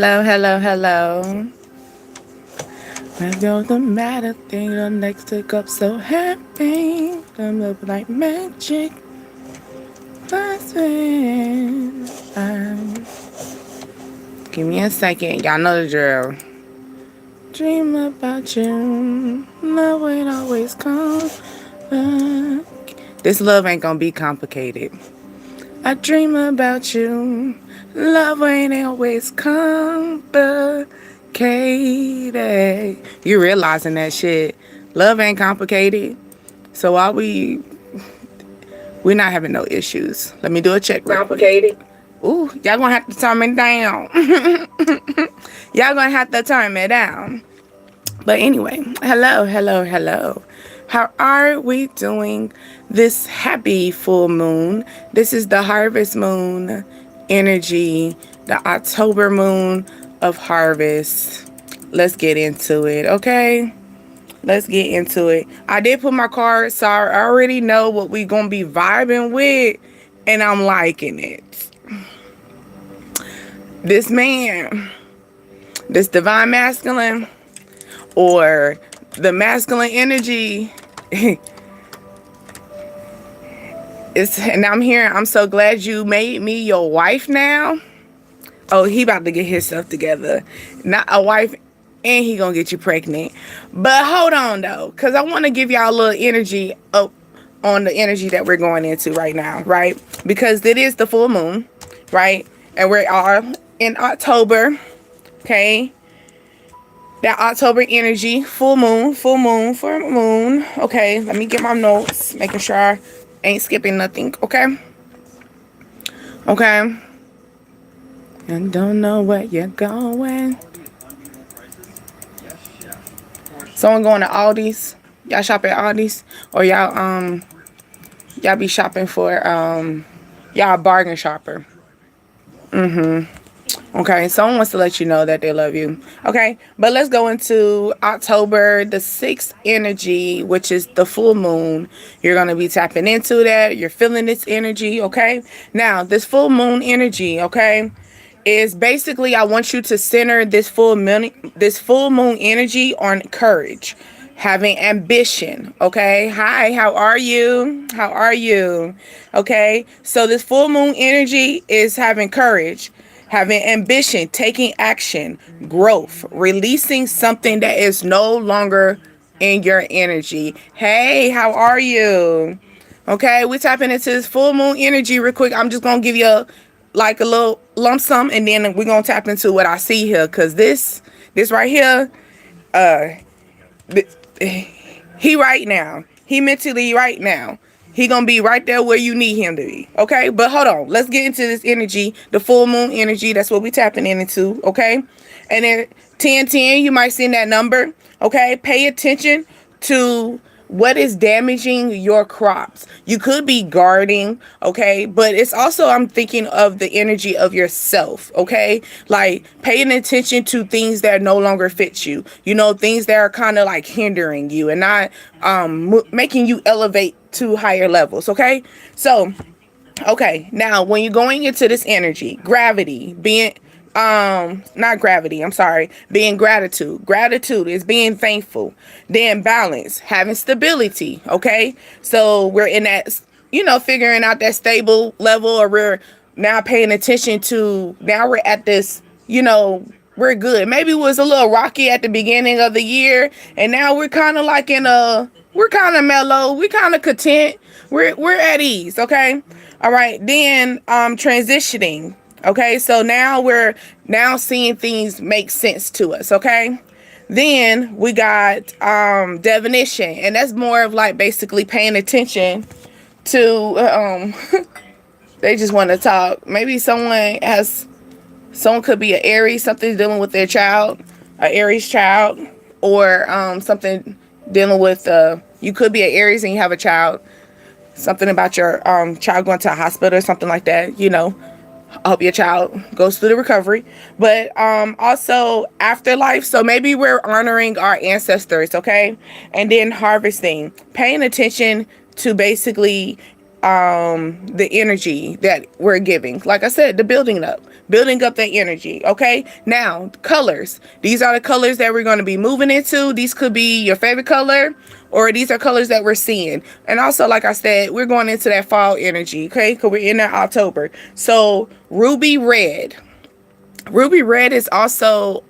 Hello, hello, hello. It doesn't matter, thing the next take up so happy. Them look like magic. That's when give me a second. Y'all know the drill. Dream about you. Love ain't always come back. This love ain't gonna be complicated. I dream about you. Love ain't always complicated. You realizing that shit. Love ain't complicated. So while we're not having no issues. Let me do a check. Complicated. Ooh, y'all gonna have to turn me down. Y'all gonna have to turn me down. But anyway, hello, hello, hello. How are we doing this happy full moon? This is the harvest moon energy, the October moon of harvest. Let's get into it, okay? Let's get into it. I did put my cards, so I already know what we gonna be vibing with, and I'm liking it. This man, this divine masculine, or the masculine energy, and I'm so glad you made me your wife now. Oh, he about to get himself together. Not a wife, and he gonna get you pregnant. But hold on though, because I want to give y'all a little energy up on the energy that we're going into right now, right? Because it is the full moon, right? And we are in October, okay? That October energy, full moon, full moon, full moon. Okay, let me get my notes, making sure I ain't skipping nothing, okay? Okay. And don't know where you're going. Someone going to Aldi's? Y'all shop at Aldi's? Or y'all be shopping for y'all a bargain shopper. Okay, someone wants to let you know that they love you. Okay, but let's go into October the 6th energy, which is the full moon. You're going to be tapping into that. You're feeling this energy, okay? Now, this full moon energy, okay, is basically I want you to center this full moon energy on courage, having ambition, okay? Hi, how are you? How are you? Okay? So this full moon energy is having courage, having ambition, taking action, growth, releasing something that is no longer in your energy. Hey, how are you? Okay, we're tapping into this full moon energy real quick. I'm just gonna give you a little lump sum, and then we're gonna tap into what I see here, because this right here, he right now, he mentally right now, he gonna be right there where you need him to be. Okay, but hold on, let's get into this energy, the full moon energy. That's what we tapping into. Okay, and then 1010, you might see that number. Okay, pay attention to what is damaging your crops. You could be guarding, okay, but it's also, I'm thinking of the energy of yourself, okay, like paying attention to things that no longer fit you, you know, things that are kind of like hindering you and not making you elevate to higher levels. Okay, so okay, now when you're going into this energy, gravity, being not gravity, I'm sorry, being gratitude is being thankful. Then balance, having stability. Okay, so we're in that, you know, figuring out that stable level, or we're now paying attention to, now we're at this, you know, we're good. Maybe it was a little rocky at the beginning of the year, and now we're kind of like we're kind of mellow, we're kind of content, we're at ease. Okay, all right, then transitioning. Okay, so now we're now seeing things make sense to us. Okay, then we got divination, and that's more of like basically paying attention to they just want to talk. Maybe someone could be an Aries, something dealing with their child, an Aries child, or something dealing with you could be an Aries and you have a child, something about your child going to a hospital or something like that, you know. I hope your child goes through the recovery. But also afterlife. So maybe we're honoring our ancestors, okay? And then harvesting, paying attention to basically the energy that we're giving. Like I said, the building up, building up that energy. Okay, now colors. These are the colors that we're going to be moving into. These could be your favorite color, or these are colors that we're seeing. And also, like I said, we're going into that fall energy, okay, because we're in that October. So ruby red. Ruby red is also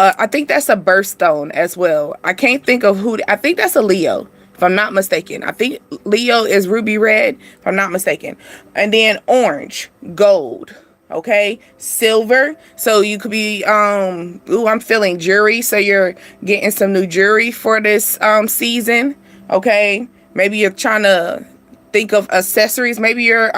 I think that's a birthstone as well. I can't think of who. I think that's a Leo, if I'm not mistaken. I think Leo is ruby red, if I'm not mistaken. And then orange, gold, okay, silver. So you could be I'm feeling jewelry, so you're getting some new jewelry for this season, okay? Maybe you're trying to think of accessories. Maybe you're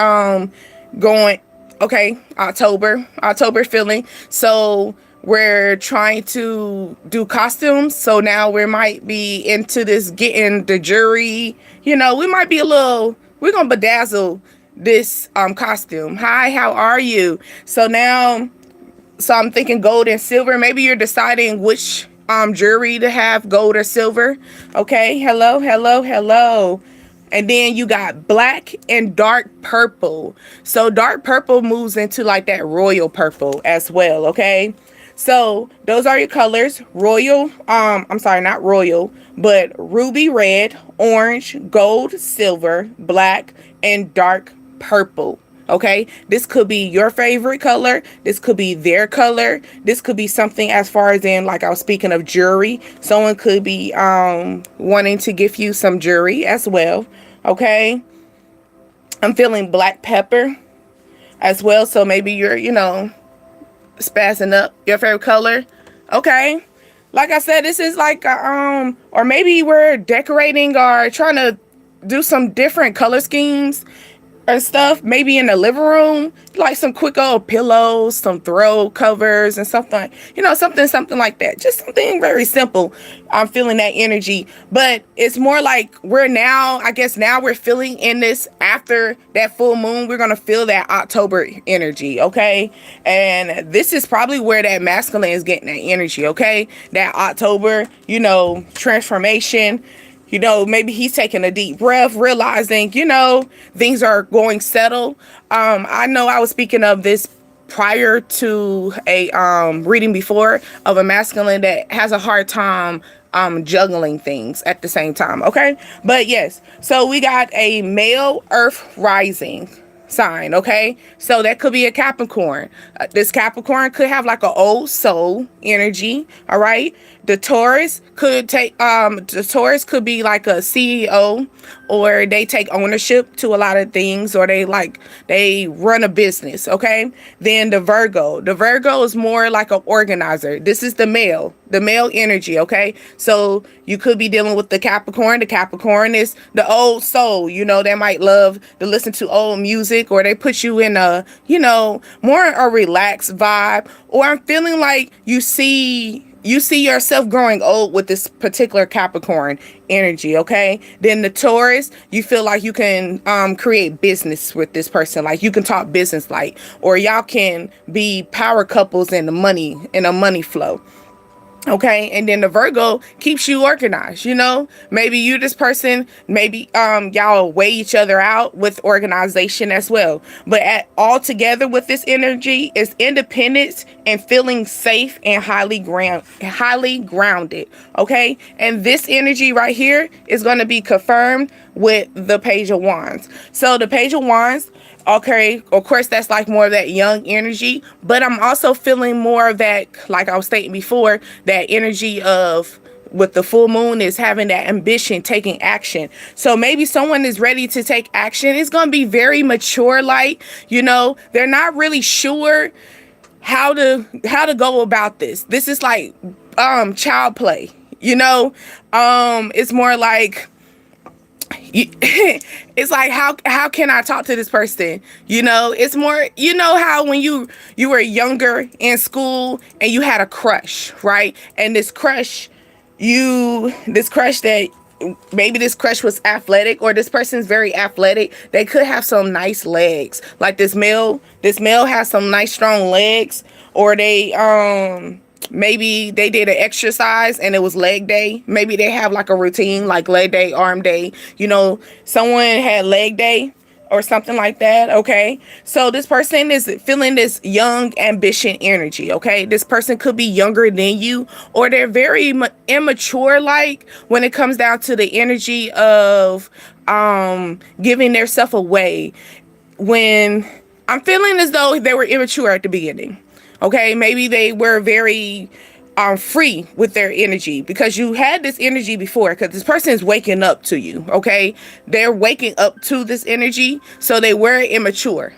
going, okay, October feeling. So we're trying to do costumes. So now we might be into this getting the jewelry. We might be we're going to bedazzle this costume. Hi, how are you? So I'm thinking gold and silver. Maybe you're deciding which jewelry to have, gold or silver. Okay, hello. And then you got black and dark purple. So dark purple moves into like that royal purple as well, okay? So those are your colors. Royal, I'm sorry, not royal, but ruby red, orange, gold, silver, black, and dark purple. Okay, this could be your favorite color. This could be their color. This could be something as far as in, like I was speaking of jewelry. Someone could be wanting to gift you some jewelry as well. Okay, I'm feeling black pepper as well. So maybe you're, spazzing up your favorite color. Okay, like I said, this is like or maybe we're decorating or trying to do some different color schemes or stuff, maybe in the living room, like some quick old pillows, some throw covers and something, something like that. Just something very simple. I'm feeling that energy, but it's more like I guess now we're feeling in this after that full moon. We're going to feel that October energy. Okay. And this is probably where that masculine is getting that energy. Okay. That October, transformation. Maybe he's taking a deep breath, realizing, things are going settle. I know I was speaking of this prior to a reading before of a masculine that has a hard time juggling things at the same time. Okay. But yes, so we got a male earth rising sign. Okay, so that could be a Capricorn. This Capricorn could have like an old soul energy. All right, the Taurus could be like a CEO, or they take ownership to a lot of things, or they run a business. Okay, then the Virgo is more like an organizer. This is the male energy. Okay, so you could be dealing with the Capricorn is the old soul. They might love to listen to old music, or they put you in a more a relaxed vibe. Or I'm feeling like you see yourself growing old with this particular Capricorn energy. Okay, then the Taurus, you feel like you can create business with this person, like you can talk business, or y'all can be power couples in a money flow. Okay, and then the Virgo keeps you organized. Maybe you, this person, maybe y'all weigh each other out with organization as well. But all together with this energy is independence and feeling safe and highly grounded. Okay, and this energy right here is going to be confirmed with the Page of Wands. So the Page of Wands, okay, of course, that's like more of that young energy, but I'm also feeling more of that, like I was stating before, that energy of, with the full moon, is having that ambition, taking action. So maybe someone is ready to take action. It's going to be very mature, they're not really sure how to go about this. This is like child play, it's more like, it's like, how can I talk to this person? It's more, how when you were younger in school and you had a crush, right? And this crush that maybe this crush was athletic, or this person's very athletic. They could have some nice legs. Like this male has some nice strong legs, or they maybe they did an exercise and it was leg day. Maybe they have like a routine, like leg day, arm day. Someone had leg day or something like that. Okay, so this person is feeling this young ambition energy. Okay, this person could be younger than you, or they're very immature, like when it comes down to the energy of giving their self away. When I'm feeling as though they were immature at the beginning. Okay, maybe they were very free with their energy, because you had this energy before, because this person is waking up to you. Okay, they're waking up to this energy, so they were immature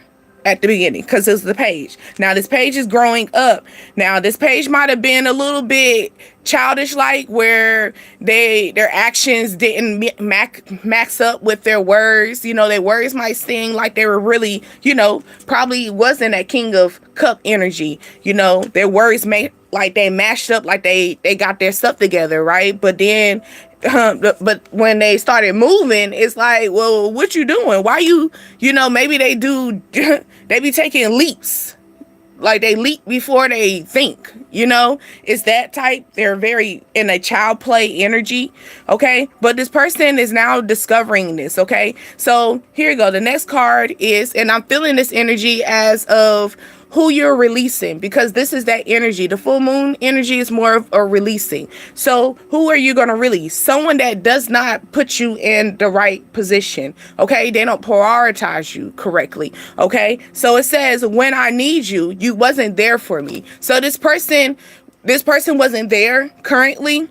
at the beginning, because it's the page. Now this page is growing up. Now this page might have been a little bit childish, like where their actions didn't max up with their words. You know, their words might seem like they were really, you know, probably wasn't that King of Cup energy. You know, their words made like they mashed up, like they got their stuff together, right? But then but when they started moving, it's like, well, what you doing? Why you know, maybe they do they be taking leaps, like they leap before they think. You know, it's that type. They're very in a child play energy. Okay, but this person is now discovering this. Okay, so here you go. The next card is, and I'm feeling this energy as of who you're releasing, because this is that energy. The full moon energy is more of a releasing. So who are you going to release? Someone that does not put you in the right position. Okay, they don't prioritize you correctly. Okay, so it says, when I need you, you wasn't there for me. So this person wasn't there currently.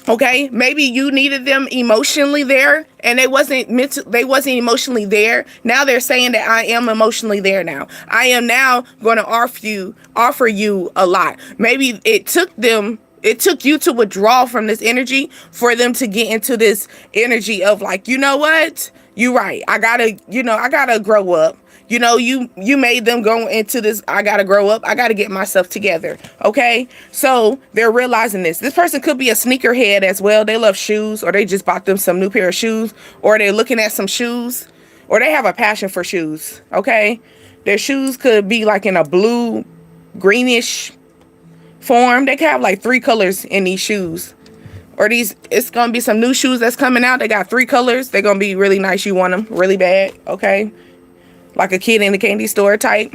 Okay, maybe you needed them emotionally there, and they wasn't emotionally there. Now they're saying that I am emotionally there now. I am now going to offer you a lot. Maybe it took you to withdraw from this energy for them to get into this energy of like, you know what? You're right. I gotta grow up. You know, you made them go into this, I gotta grow up, I gotta get myself together. Okay, so they're realizing this. This person could be a sneakerhead as well. They love shoes, or they just bought them some new pair of shoes, or they're looking at some shoes, or they have a passion for shoes. Okay, their shoes could be like in a blue greenish form. They could have like 3 colors in these shoes. Or it's gonna be some new shoes that's coming out. They got 3 colors. They're gonna be really nice. You want them really bad. Okay, like a kid in the candy store type.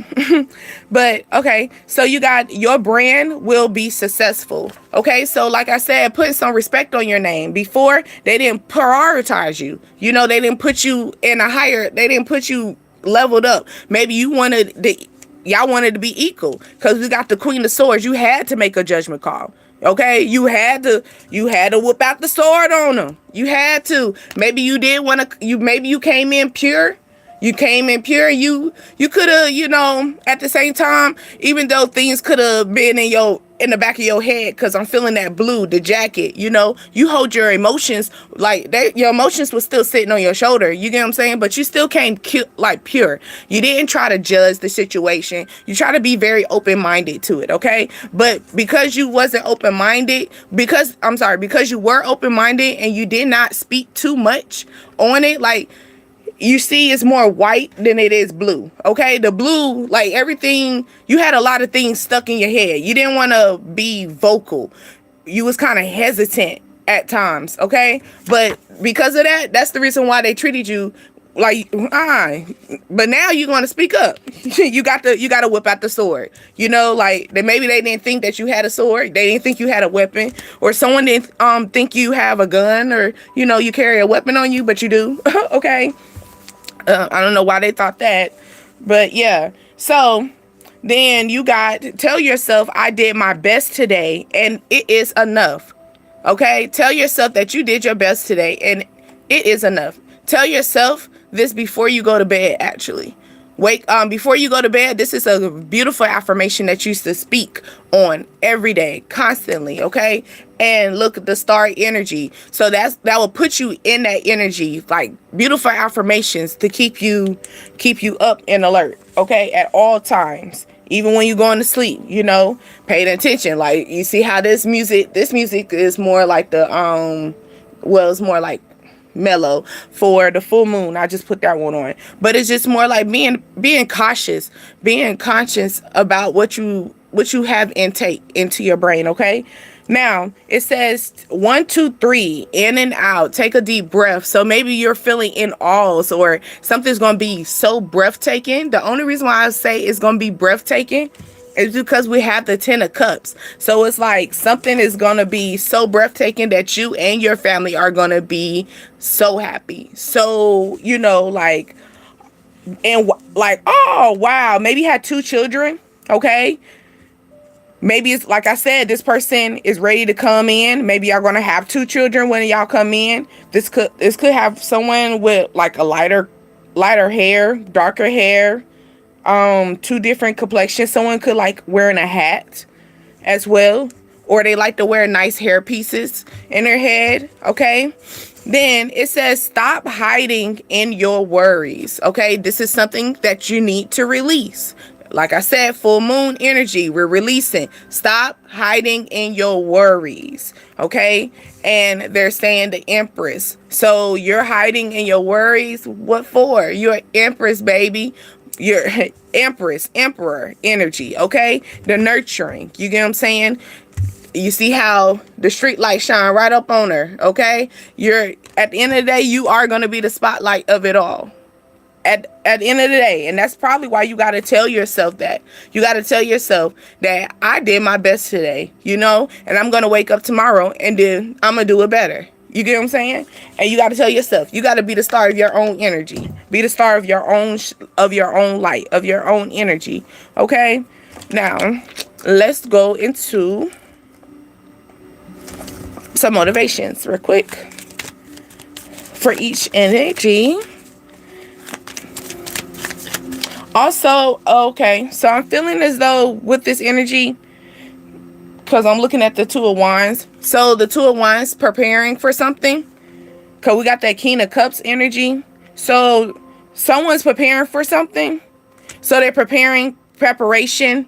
But okay, so you got, your brand will be successful. Okay, so like I said, putting some respect on your name. Before, they didn't prioritize you. You know, they didn't put you in a higher, they didn't put you leveled up. Maybe y'all wanted to be equal, because we got the Queen of Swords. You had to make a judgment call. Okay, you had to whip out the sword on them. You had to. Maybe you did want to. Maybe you came in pure. You could have, you know, at the same time, even though things could have been in the back of your head, because I'm feeling that blue, the jacket, you know, you hold your emotions, like your emotions was still sitting on your shoulder. You get what I'm saying? But you still came like pure. You didn't try to judge the situation. You try to be very open-minded to it. Okay. But because you wasn't open-minded, because you were open-minded and you did not speak too much on it, like, you see, it's more white than it is blue. Okay, the blue, like everything, you had a lot of things stuck in your head. You didn't want to be vocal. You was kind of hesitant at times. Okay, but because of that, that's the reason why they treated you like, but now you're going to speak up. you got to whip out the sword. You know, like maybe they didn't think that you had a sword. They didn't think you had a weapon, or someone didn't think you have a gun, or, you know, you carry a weapon on you, but you do. Okay. I don't know why they thought that, but yeah. So then you got, tell yourself, I did my best today and it is enough. Okay. Tell yourself that you did your best today and it is enough. Tell yourself this before you go to bed, actually. Before you go to bed, this is a beautiful affirmation that you used to speak on every day, constantly, okay? And look at the star energy. So that will put you in that energy, like beautiful affirmations to keep you up and alert, okay, at all times. Even when you're going to sleep, you know, paying attention. Like, you see how this music is more like it's more like mellow for the full moon. I just put that one on, but it's just more like being cautious, being conscious about what you what you have intake into your brain. Okay. Now it says 1, 2, 3, in and out. Take a deep breath. So maybe you're feeling in awe, or something's gonna be so breathtaking. The only reason why I say it's gonna be breathtaking is because we have the 10 of cups. So it's like something is gonna be so breathtaking that you and your family are gonna be so happy. So, you know, like, and like, oh wow, maybe you had 2 children. Okay. Maybe it's like I said, this person is ready to come in. Maybe y'all gonna have 2 children when y'all come in. This could have someone with like a lighter hair, darker hair, 2 different complexions. Someone could like wearing a hat as well, or they like to wear nice hair pieces in their head. Okay. Then it says stop hiding in your worries. Okay, this is something that you need to release. Like I said, full moon energy, we're releasing. Stop hiding in your worries. Okay. And they're saying the Empress. So you're hiding in your worries. What for? You're Empress, baby. You're Empress, Emperor energy. Okay. The nurturing. You get what I'm saying? You see how the street light shine right up on her. Okay. You're, at the end of the day, you are going to be the spotlight of it all. At the end of the day. And that's probably why you got to tell yourself that. You got to tell yourself that I did my best today, you know, and I'm going to wake up tomorrow and then I'm going to do it better. You get what I'm saying? And you got to tell yourself, you got to be the star of your own energy. Be the star of your own light, of your own energy. Okay? Now, let's go into some motivations real quick for each energy. Also, okay, so I'm feeling as though with this energy, because I'm looking at the 2 of Wands. So the 2 of Wands preparing for something, because we got that King of Cups energy. So someone's preparing for something. So they're preparation.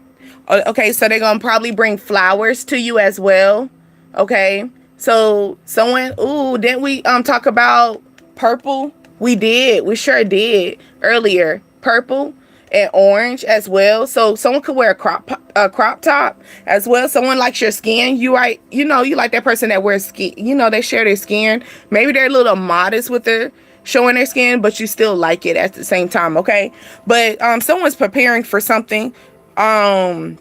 Okay, so they're going to probably bring flowers to you as well. Okay, so someone, ooh, didn't we talk about purple? We did. We sure did earlier. Purple and orange as well. So someone could wear a crop top as well. Someone likes your skin. You right, you know, you like that person that wears skin, you know, they share their skin. Maybe they're a little modest with their showing their skin, but you still like it at the same time. Okay. But someone's preparing for something. I'm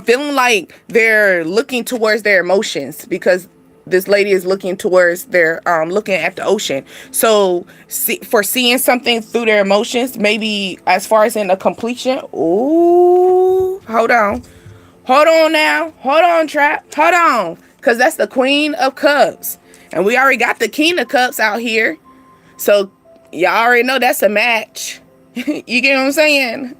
feeling like they're looking towards their emotions, because this lady is looking towards their looking at the ocean. So for seeing something through their emotions, maybe as far as in a completion. Ooh, hold on now, hold on, Trap, hold on, because that's the Queen of Cups, and we already got the King of Cups out here. So y'all already know that's a match. You get what I'm saying?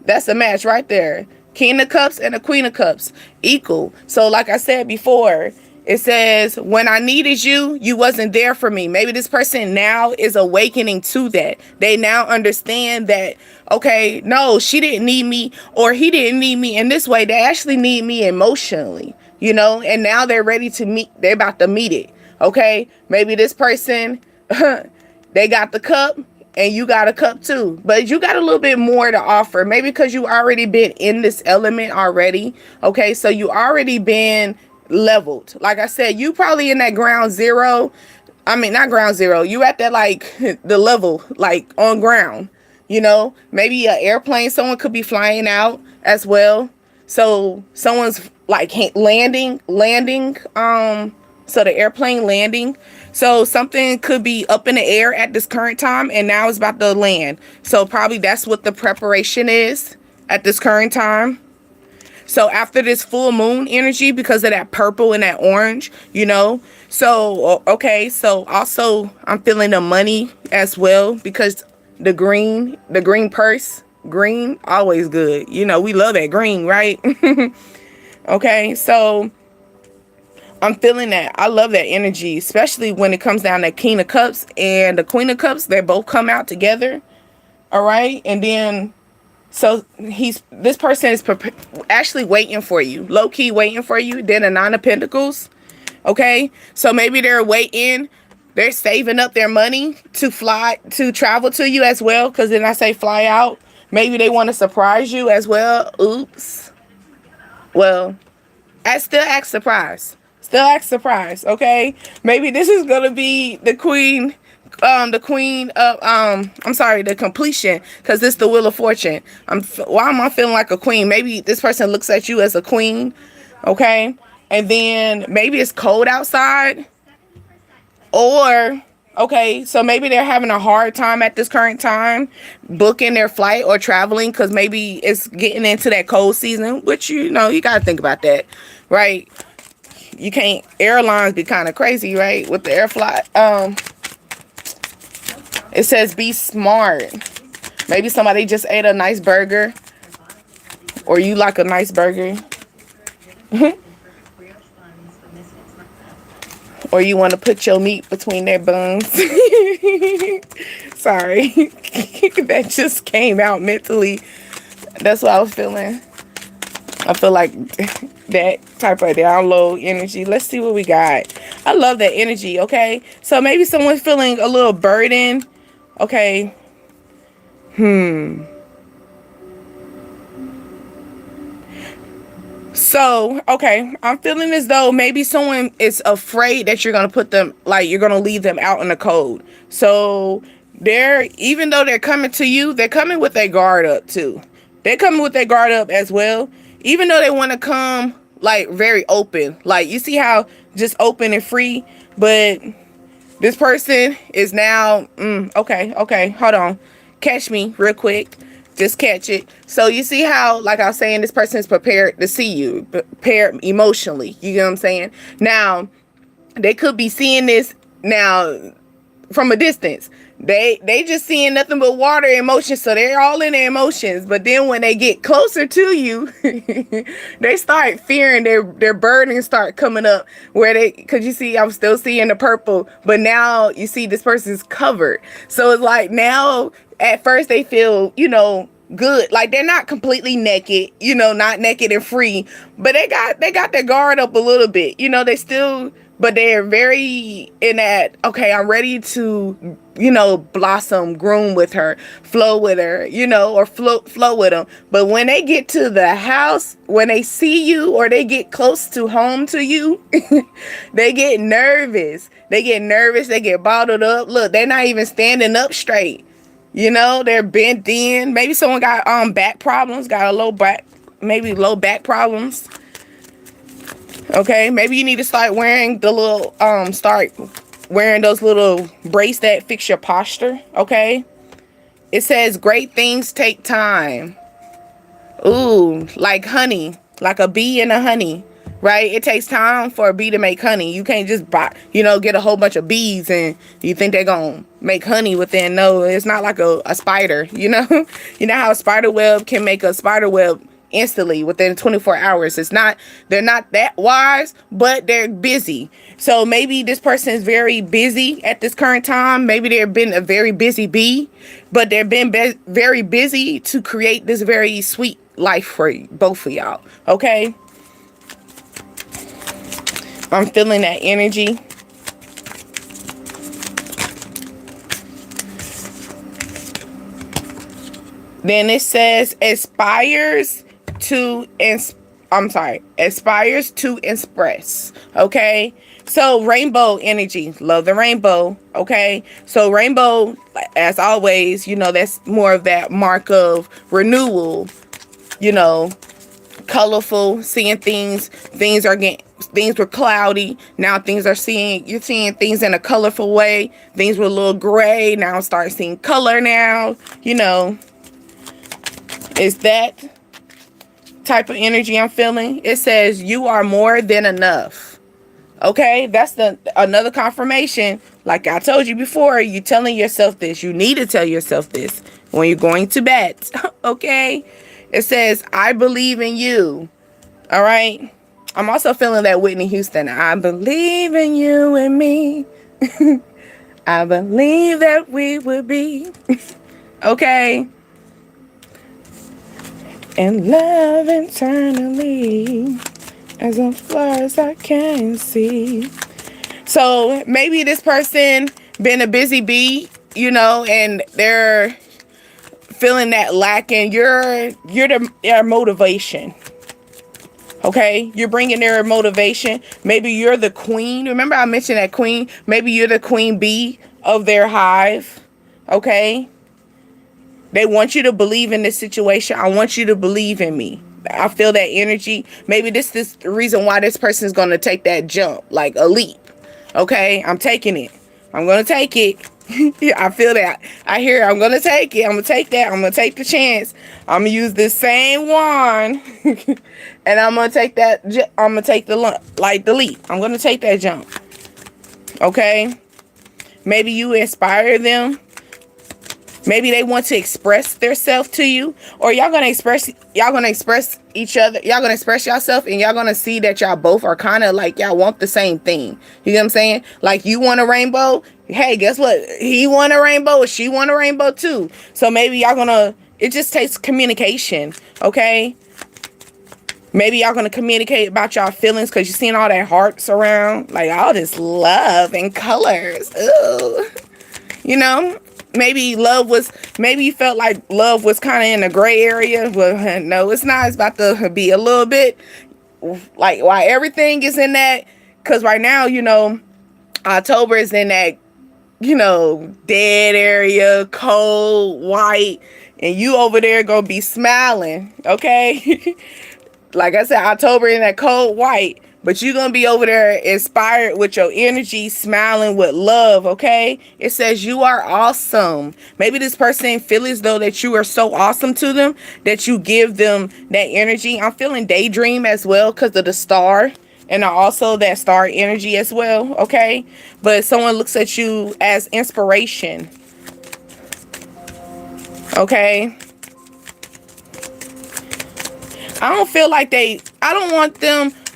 That's a match right there. King of Cups and the Queen of Cups equal. So like I said before, it says, when I needed you, you wasn't there for me. Maybe this person now is awakening to that. They now understand that, okay, no, she didn't need me, or he didn't need me in this way. They actually need me emotionally, you know, and now they're ready to meet. They're about to meet it. Okay. Maybe this person, they got the cup and you got a cup too, but you got a little bit more to offer. Maybe because you already been in this element already. Okay. So you already been leveled. Like I said, you probably in that ground zero. I mean, not ground zero. You at that, like, the level, like on ground, you know, maybe an airplane. Someone could be flying out as well. So someone's like landing. So the airplane landing. So something could be up in the air at this current time, and now it's about to land. So probably that's what the preparation is at this current time. So after this full moon energy, because of that purple and that orange, you know. So, okay. So also I'm feeling the money as well, because the green purse, green, always good. You know, we love that green, right? Okay. So I'm feeling that. I love that energy, especially when it comes down to King of Cups and the Queen of Cups. They both come out together. All right. And then, so this person is actually waiting for you, low key waiting for you. Then a 9 of Pentacles. Okay. So maybe they're waiting. They're saving up their money to travel to you as well. Because then I say fly out. Maybe they want to surprise you as well. Oops. Well, I still act surprised. Still act surprised, okay? Maybe this is gonna be the queen, the queen of I'm sorry, the completion, because it's the Wheel of Fortune. Why am I feeling like a queen? Maybe this person looks at you as a queen, okay? And then maybe it's cold outside, or okay, so maybe they're having a hard time at this current time booking their flight or traveling, because maybe it's getting into that cold season, which, you know, you got to think about that, right? You can't, airlines be kind of crazy, right, with the air flight. It says be smart. Maybe somebody just ate a nice burger, or you like a nice burger. Or you want to put your meat between their buns. Sorry. That just came out mentally. That's what I was feeling. I feel like that type of download energy. Let's see what we got. I love that energy, okay? So maybe someone's feeling a little burdened. Okay. So, okay, I'm feeling as though maybe someone is afraid that you're going to put them, like, you're going to leave them out in the cold. So, even though they're coming to you, they're coming with their guard up too. They're coming with their guard up as well. Even though they want to come, like, very open. Like, you see how just open and free, but this person is now, okay, hold on. Catch me real quick. Just catch it. So you see how, like I was saying, this person is prepared to see you, prepared emotionally. You get what I'm saying? Now, they could be seeing this now from a distance. They just seeing nothing but water emotions, so they're all in their emotions. But then when they get closer to you, they start fearing, their burdens start coming up, because you see, I'm still seeing the purple, but now you see this person's covered. So it's like now, at first they feel, you know, good, like they're not completely naked, you know, not naked and free, but they got their guard up a little bit, you know, but they're very in that, okay, I'm ready to, you know, blossom, groom with her, flow with her, you know, or flow with them. But when they get to the house, when they see you or they get close to home to you, they get nervous. They get bottled up. Look, they're not even standing up straight. You know, they're bent in. Maybe someone got back problems, got a low back problems. Okay, maybe you need to start wearing the little those little braces that fix your posture. Okay, it says great things take time. Ooh, like honey, like a bee and a honey, right? It takes time for a bee to make honey. You can't just get a whole bunch of bees and you think they're gonna make honey within. No, it's not like a spider, you know? You know how a spider web can make a spider web instantly within 24 hours. They're not that wise, but they're busy. So maybe this person is very busy at this current time. Maybe they've been a very busy bee, but they've been very busy to create this very sweet life for both of y'all. Okay, I'm feeling that energy. Then it says aspires to express. Okay, so rainbow energy, love the rainbow. Okay, so rainbow, as always, you know, that's more of that mark of renewal, you know, colorful, seeing things were cloudy, now you're seeing things in a colorful way. Things were a little gray, now start seeing color now, you know. Is that type of energy I'm feeling. It says you are more than enough. Okay, that's another confirmation. Like I told you before, you telling yourself this. You need to tell yourself this when you're going to bed. Okay, it says I believe in you. All right, I'm also feeling that Whitney Houston. I believe in you and me. I believe that we will be okay. And love internally as far as I can see. So maybe this person been a busy bee, you know, and they're feeling that lacking. You're their motivation. Okay, you're bringing their motivation. Maybe you're the queen. Remember I mentioned that queen? Maybe you're the queen bee of their hive. Okay, they want you to believe in this situation. I want you to believe in me. I feel that energy. Maybe this is the reason why this person is going to take that jump, like a leap. Okay, I'm taking it. I'm going to take it. I feel that. I hear it. I'm going to take it. I'm going to take that. I'm going to take the chance. I'm going to use this same wand. And I'm going to take that. I'm going to take the leap. I'm going to take that jump. Okay. Maybe you inspire them. Maybe they want to express themselves to you, or y'all gonna express each other. Y'all gonna express yourself, and y'all gonna see that y'all both are kind of like y'all want the same thing. You know what I'm saying? Like you want a rainbow. Hey, guess what? He want a rainbow. She want a rainbow too. So maybe y'all gonna. It just takes communication. Okay. Maybe y'all gonna communicate about y'all feelings because you're seeing all that hearts around, like all this love and colors. Ooh. You know. Maybe you felt like love was kind of in a gray area. Well, no, it's not. It's about to be a little bit like why everything is in that. Because right now, you know, October is in that, you know, dead area, cold, white, and you over there gonna be smiling, okay? Like I said, October in that cold white. But you're going to be over there inspired with your energy, smiling with love, okay? It says you are awesome. Maybe this person feel as though that you are so awesome to them that you give them that energy. I'm feeling daydream as well because of the star. And also that star energy as well, okay? But someone looks at you as inspiration, okay? I don't feel like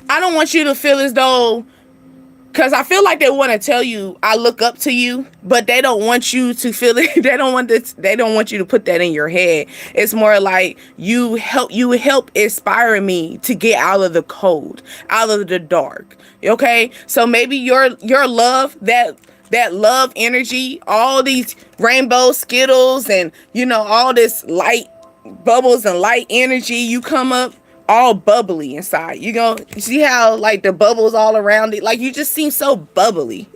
I don't want you to feel as though, because I feel like they want to tell you I look up to you, but they don't want you to feel it. They don't want you to put that in your head. It's more like you help inspire me to get out of the cold, out of the dark. Okay? So maybe your love, that love energy, all these rainbow Skittles and you know all this light bubbles and light energy, you come up all bubbly inside. You see how like the bubbles all around it, like you just seem so bubbly.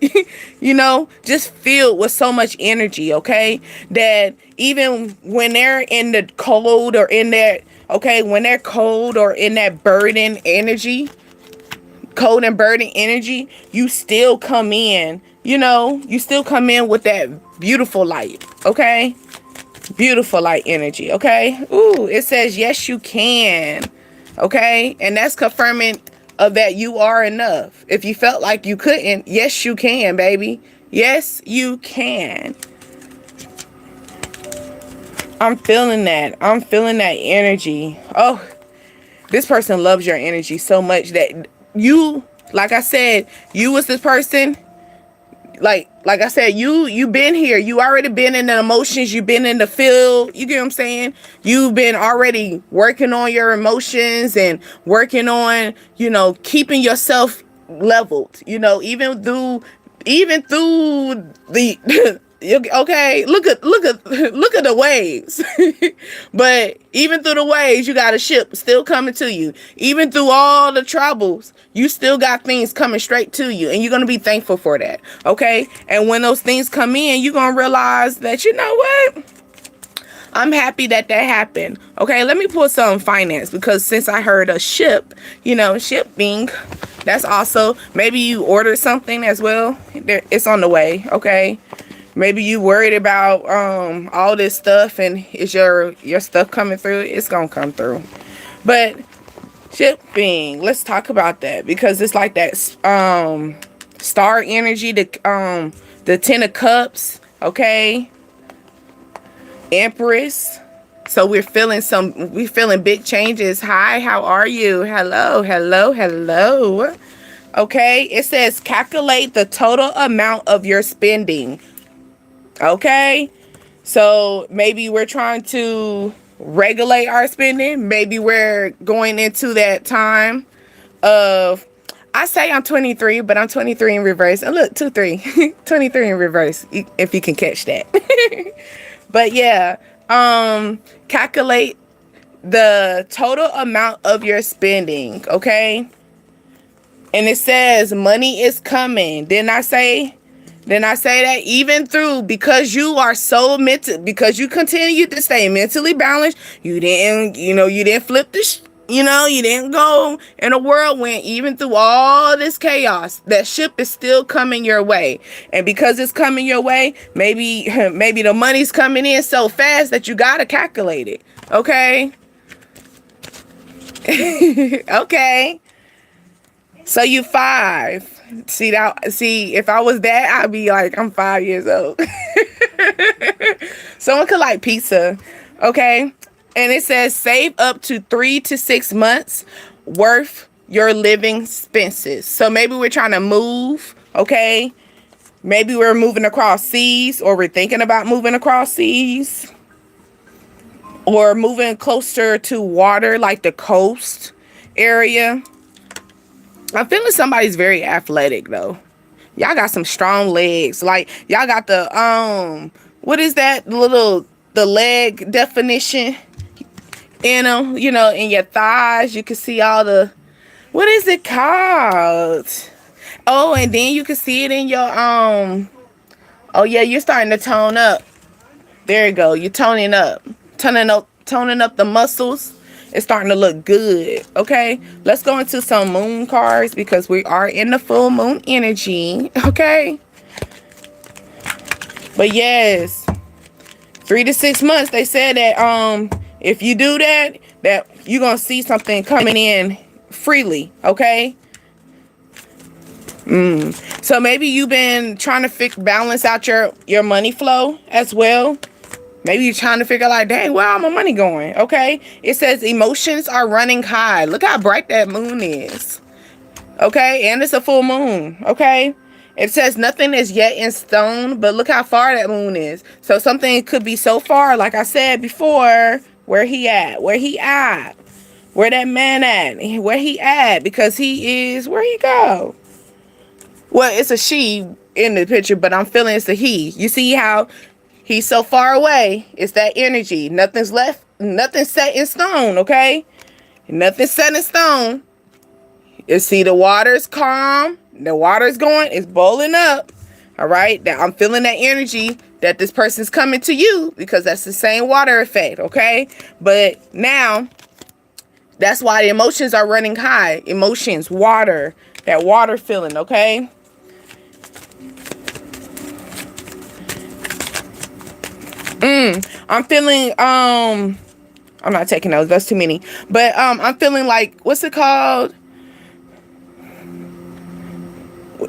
You know, just filled with so much energy, okay, that even when they're in the cold or in that, okay, when they're cold or in that burden energy, cold and burden energy, you still come in, you know, you still come in with that beautiful light, okay, beautiful light energy, okay. Ooh, it says yes you can. Okay, and that's confirming of that you are enough. If you felt like you couldn't, yes you can, baby. Yes you can. I'm feeling that. I'm feeling that energy. Oh, this person loves your energy so much that you, like I said, you was this person. Like I said, you been here. You already been in the emotions. You've been in the field. You get what I'm saying? You've been already working on your emotions and working on, you know, keeping yourself leveled. You know, even through the okay, look at the waves. But even through the waves, you got a ship still coming to you. Even through all the troubles, you still got things coming straight to you, and you're gonna be thankful for that. Okay, and when those things come in, you're gonna realize that, you know what, I'm happy that happened. Okay, let me pull some finance, because since I heard a ship, you know, shipping, that's also, maybe you ordered something as well. It's on the way. Okay, maybe you worried about all this stuff, and is your stuff coming through? It's gonna come through. But shipping, let's talk about that, because it's like that star energy, the 10 of cups, okay, Empress. So we're feeling big changes. Hi, how are you? Hello. Okay, it says calculate the total amount of your spending. Okay, so maybe we're trying to regulate our spending. Maybe we're going into that time of, I say I'm 23, but I'm 23 in reverse. And look, 23 23 in reverse, if you can catch that. But yeah, calculate the total amount of your spending, okay? And it says money is coming. Didn't I say that even through, because you are so mental, because you continue to stay mentally balanced, you didn't flip the you didn't go in a whirlwind. Even through all this chaos, that ship is still coming your way. And because it's coming your way, maybe the money's coming in so fast that you gotta calculate it. Okay. Okay. So you 5. See, if I was that, I'd be like, I'm 5 years old. Someone could like pizza. Okay. And it says save up to 3 to 6 months worth your living expenses. So maybe we're trying to move. Okay. Maybe we're moving across seas, or we're thinking about moving across seas, or moving closer to water, like the coast area. I'm feeling somebody's very athletic though. Y'all got some strong legs. Like y'all got the what is that the leg definition in them, in your thighs. You can see all the, what is it called? Oh, and then you can see it in your oh yeah, you're starting to tone up. There you go. You're toning up the muscles. It's starting to look good. Okay, let's go into some moon cards because we are in the full moon energy. Okay, but yes, 3 to 6 months. They said that if you do that you're gonna see something coming in freely. Okay. So maybe you've been trying to balance out your money flow as well. Maybe you're trying to figure like, dang, where all my money going? Okay. It says emotions are running high. Look how bright that moon is. Okay. And it's a full moon. Okay. It says nothing is yet in stone, but look how far that moon is. So something could be so far, like I said before, where he at? Where he at? Where that man at? Where he at? Because he is, where he go? Well, it's a she in the picture, but I'm feeling it's a he. You see how he's so far away? It's that energy. Nothing's left. Nothing's set in stone, okay? Nothing's set in stone. You see the water's calm. The water's going. It's boiling up. All right? Now, I'm feeling that energy that this person's coming to you because that's the same water effect, okay? But now, that's why the emotions are running high. Emotions, water, that water feeling, okay? I'm feeling, I'm not taking those, that's too many. But I'm feeling like, what's it called?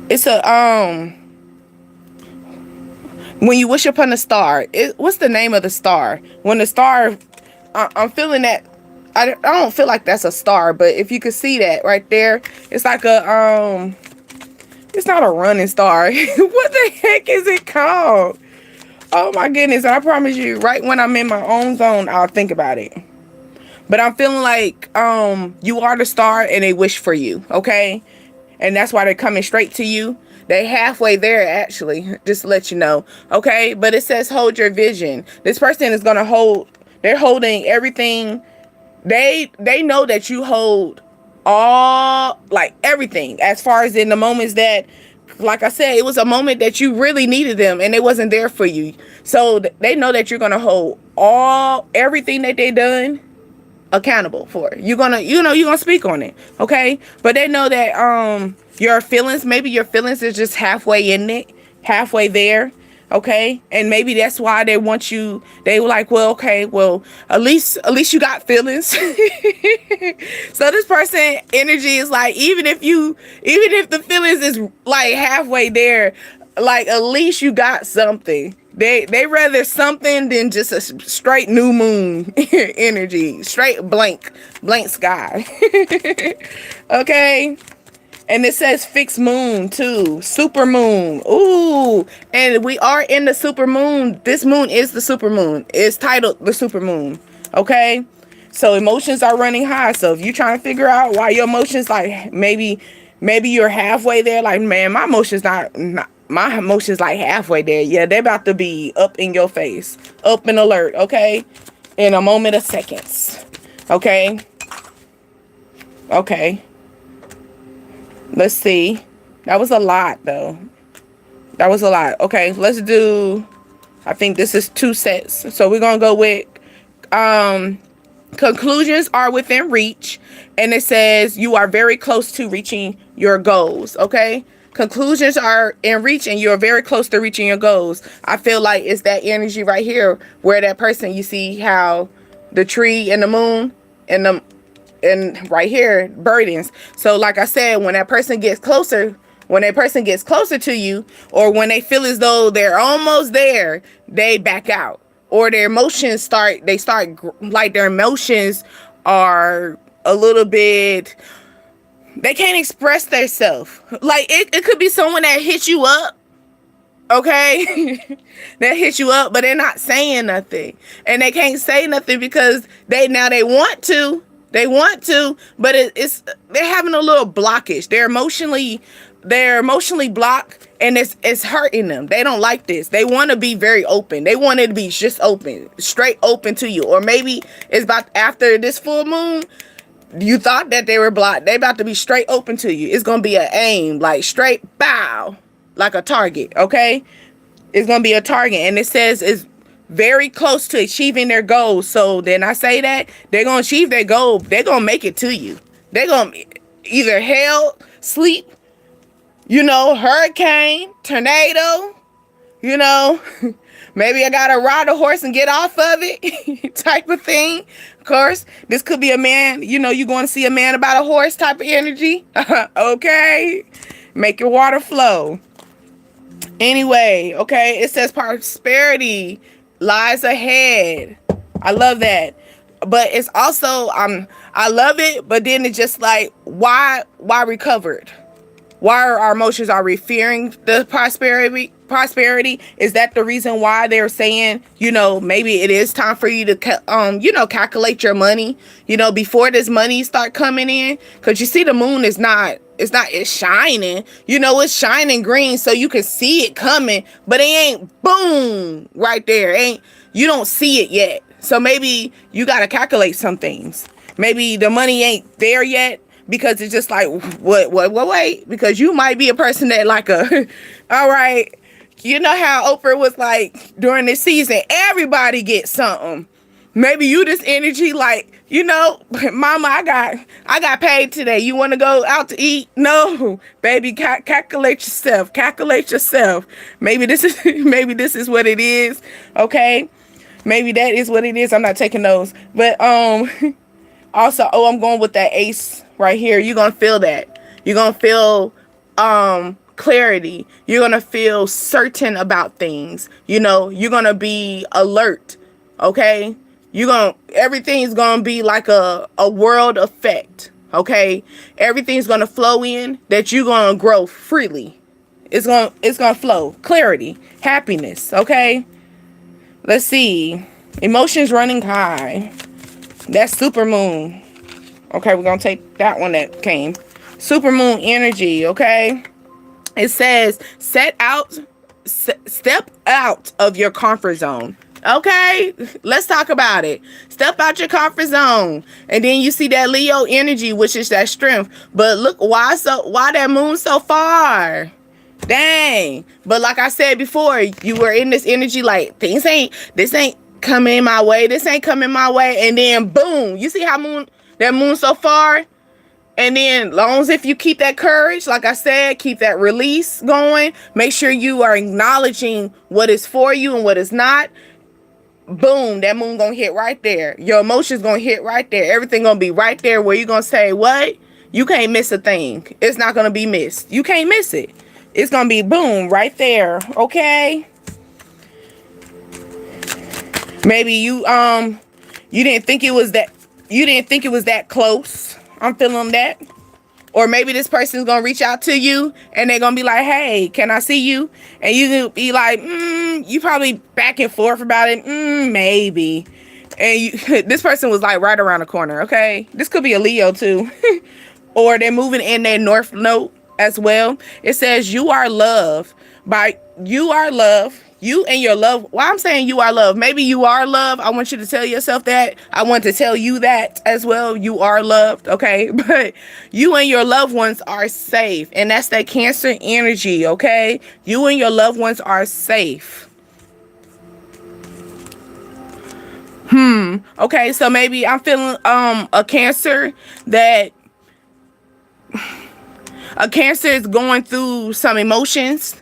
It's a, when you wish upon a star, what's the name of the star? When the star, I'm feeling that, I don't feel like that's a star, but if you could see that right there, it's like a, it's not a running star. What the heck is it called? Oh my goodness, I promise you, right when I'm in my own zone, I'll think about it. But I'm feeling like you are the star and they wish for you, okay? And that's why they're coming straight to you. They halfway there, actually, just to let you know, okay? But it says hold your vision. This person is going to hold, they're holding everything. They know that you hold all, like everything, as far as in the moments that, like I said, it was a moment that you really needed them and they wasn't there for you. So they know that you're going to hold everything that they done accountable for. You're going to speak on it. Okay. But they know that, your feelings, maybe your feelings is just halfway in it, halfway there. Okay. And maybe that's why they want you. They were like, well, okay, well, at least you got feelings. So this person energy is like, even if the feelings is like halfway there, like at least you got something. They rather something than just a straight new moon energy, straight blank sky. Okay. And it says fixed moon too. Super moon. Ooh. And we are in the super moon. This moon is the super moon. It's titled the super moon. Okay. So emotions are running high. So if you're trying to figure out why your emotions, like maybe you're halfway there. Like, man, my emotions my emotions like halfway there. Yeah, they're about to be up in your face. Up and alert. Okay. In a moment of seconds. Okay. Okay. Let's see. That was a lot, though. That was a lot. Okay, let's do, I think this is 2 sets. So we're going to go with conclusions are within reach. And it says you are very close to reaching your goals. Okay. Conclusions are in reach and you're very close to reaching your goals. I feel like it's that energy right here where that person, you see how the tree and the moon and right here burdens. So like I said, when that person gets closer to you, or when they feel as though they're almost there, they back out, or their emotions their emotions are a little bit, they can't express themselves. Like it could be someone that hits you up, okay? That hits you up, but they're not saying nothing, and they can't say nothing because they want to, but they're having a little blockage. They're emotionally blocked, and it's hurting them. They don't like this. They want to be very open. They want it to be just open, straight open to you. Or maybe it's about after this full moon, you thought that they were blocked. They about to be straight open to you. It's gonna be an aim, like straight bow, like a target. Okay, it's gonna be a target, and it says it's very close to achieving their goals. So then I say that they're gonna achieve their goal. They're gonna make it to you. They're gonna either hell, sleep, hurricane, tornado, maybe I gotta ride a horse and get off of it type of thing. Of course, this could be a man, you're going to see a man about a horse type of energy. Okay, make your water flow. Anyway, okay, it says prosperity lies ahead. I love that. But it's also, I love it, but then it's just like, why recovered? Why are our emotions are fearing the prosperity? Is that the reason why they're saying, maybe it is time for you to, calculate your money, before this money start coming in? Because you see the moon it's shining, it's shining green so you can see it coming, but it ain't boom right there. You don't see it yet. So maybe you got to calculate some things. Maybe the money ain't there yet, because it's just like, wait, because you might be a person that all right, how Oprah was like, during this season, everybody gets something. Maybe you this energy like, mama, I got paid today. You want to go out to eat? No, baby, calculate yourself. Maybe this is what it is. Okay. Maybe that is what it is. I'm not taking those, but, also, I'm going with that ace right here. You're going to feel that. You're going to feel clarity. You're going to feel certain about things. You're going to be alert. Okay? Everything's going to be like a world effect. Okay? Everything's going to flow in that you're going to grow freely. It's going to flow. Clarity, happiness. Okay? Let's see. Emotions running high. That's super moon. Okay, we're going to take that one that came. Super moon energy, okay? It says, step out of your comfort zone. Okay, let's talk about it. Step out your comfort zone. And then you see that Leo energy, which is that strength. But look, why that moon so far? Dang. But like I said before, you were in this energy like, this ain't coming my way. This ain't coming my way. And then boom, you see how that moon so far? And then long as if you keep that courage, like I said, keep that release going. Make sure you are acknowledging what is for you and what is not. Boom, that moon gonna hit right there. Your emotions gonna hit right there. Everything gonna be right there where you're gonna say, what? You can't miss a thing. It's not gonna be missed. You can't miss it. It's gonna be boom right there. Okay. Maybe you didn't think it was that close. I'm feeling that. Or maybe this person's gonna reach out to you and they're gonna be like, hey, can I see you? And you can be like, you probably back and forth about it. Maybe. And this person was like right around the corner. Okay. This could be a Leo too. Or they're moving in their north node as well. It says you are love. You and your love. Why I'm saying you are love. Maybe you are love. I want you to tell yourself that. I want to tell you that as well. You are loved, okay? But you and your loved ones are safe. And that's that Cancer energy, okay? You and your loved ones are safe. Okay, so maybe I'm feeling a Cancer is going through some emotions.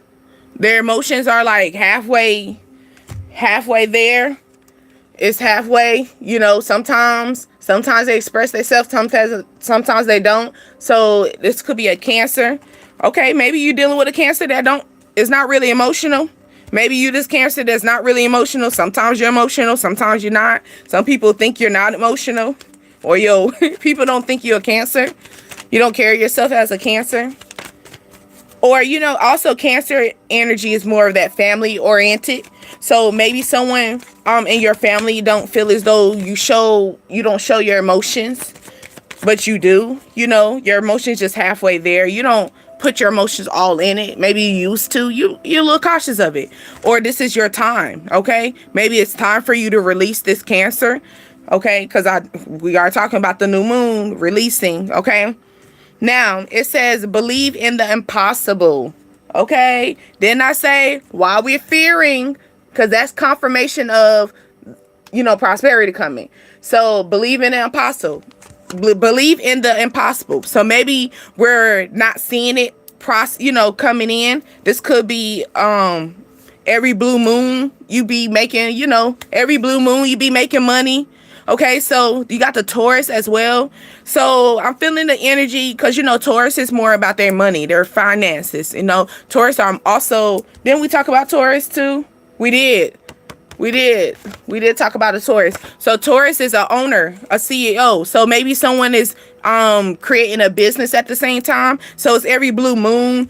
Their emotions are like halfway there. It's halfway, you know. Sometimes they express themselves, sometimes they don't. So this could be a Cancer. Okay, maybe you're dealing with a Cancer that is not really emotional. Maybe you this Cancer that's not really emotional. Sometimes you're emotional, sometimes you're not. Some people think you're not emotional, or people don't think you're a Cancer. You don't carry yourself as a Cancer. Or, you know, also Cancer energy is more of that family oriented. So maybe someone in your family don't feel as though you don't show your emotions, but you do. You know, your emotions just halfway there. You don't put your emotions all in it. Maybe you used to. You're a little cautious of it. Or this is your time, okay? Maybe it's time for you to release this Cancer, okay? Because we are talking about the new moon releasing, okay? Now, it says, believe in the impossible. Okay? Didn't I say, while we're fearing, because that's confirmation of, you know, prosperity coming. So, believe in the impossible. Believe in the impossible. So, maybe we're not seeing it, coming in. This could be, every blue moon, you be making, every blue moon, you be making money. Okay, so you got the Taurus as well. So I'm feeling the energy because, Taurus is more about their money, their finances. Taurus are also, didn't we talk about Taurus too? We did talk about a Taurus. So Taurus is a owner, a CEO. So maybe someone is creating a business at the same time. So it's every blue moon,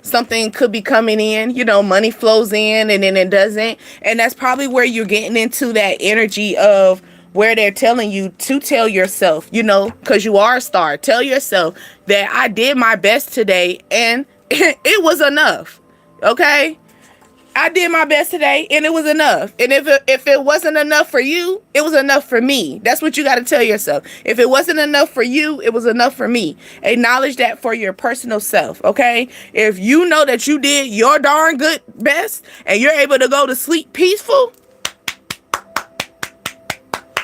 something could be coming in, money flows in and then it doesn't. And that's probably where you're getting into that energy of where they're telling you to tell yourself, because you are a star. Tell yourself that I did my best today and it was enough. Okay? I did my best today and it was enough. And if it wasn't enough for you, it was enough for me. That's what you got to tell yourself. If it wasn't enough for you, it was enough for me. Acknowledge that for your personal self, okay? If you know that you did your darn good best and you're able to go to sleep peaceful,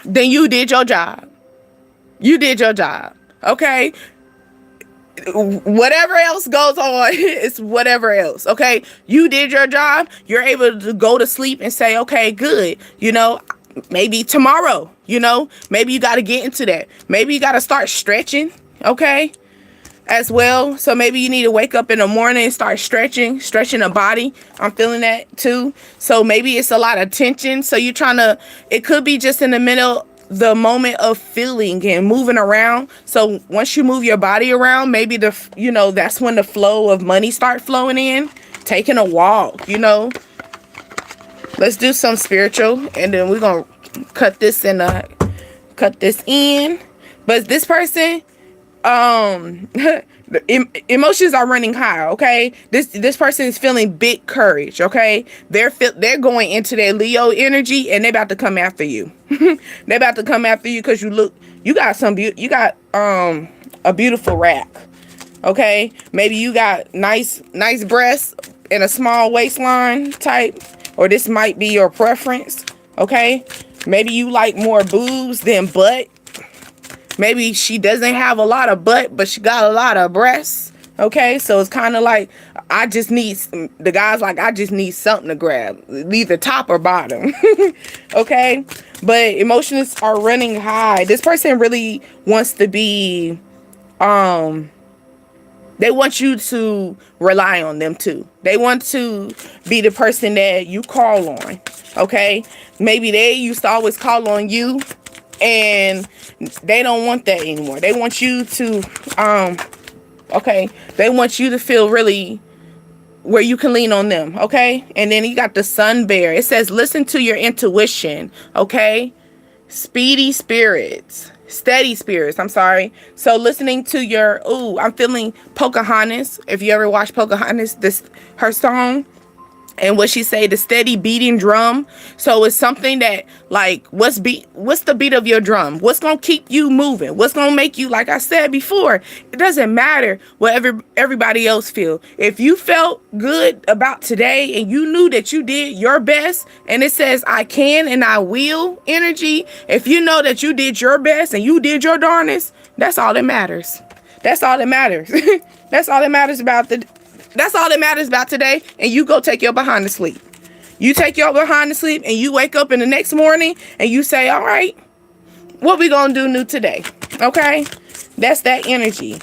then you did your job. You did your job, okay? Whatever else goes on, it's whatever else, okay? You did your job. You're able to go to sleep and say, okay, good. Maybe tomorrow, maybe you got to get into that. Maybe you got to start stretching, okay, as well. So maybe you need to wake up in the morning and start stretching the body. I'm feeling that too. So maybe it's a lot of tension. So you're it could be just in the moment of feeling and moving around. So once you move your body around, maybe that's when the flow of money start flowing in. Taking a walk, Let's do some spiritual and then we're going to cut this in. But this person, emotions are running high, okay? This person is feeling big courage, okay? They're going into their Leo energy and they're about to come after you. They're about to come after you because you got a beautiful rack, okay? Maybe you got nice breasts and a small waistline type, or this might be your preference, okay? Maybe you like more boobs than butt. Maybe she doesn't have a lot of butt, but she got a lot of breasts. Okay, so it's kind of like, I just need something to grab, either top or bottom. Okay, but emotions are running high. This person really wants to be, they want you to rely on them too. They want to be the person that you call on. Okay, maybe they used to always call on you, and they don't want that anymore. They want you to, they want you to feel really where you can lean on them, okay? And then you got the Sun Bear. It says, listen to your intuition, okay? Steady spirits. I'm sorry. So listening to I'm feeling Pocahontas. If you ever watched Pocahontas, her song, And what she say, the steady beating drum. So it's something that, like, what's the beat of your drum? What's gonna keep you moving? What's gonna make you, like I said before, it doesn't matter what everybody else feel. If you felt good about today and you knew that you did your best, and it says I can and I will energy, if you know that you did your best and you did your darnest, that's all that matters. That's all that matters. That's all that matters about that's all that matters about today. And you go take your behind to sleep. You take your behind to sleep and you wake up in the next morning and you say, all right, what we gonna do new today? Okay? That's that energy.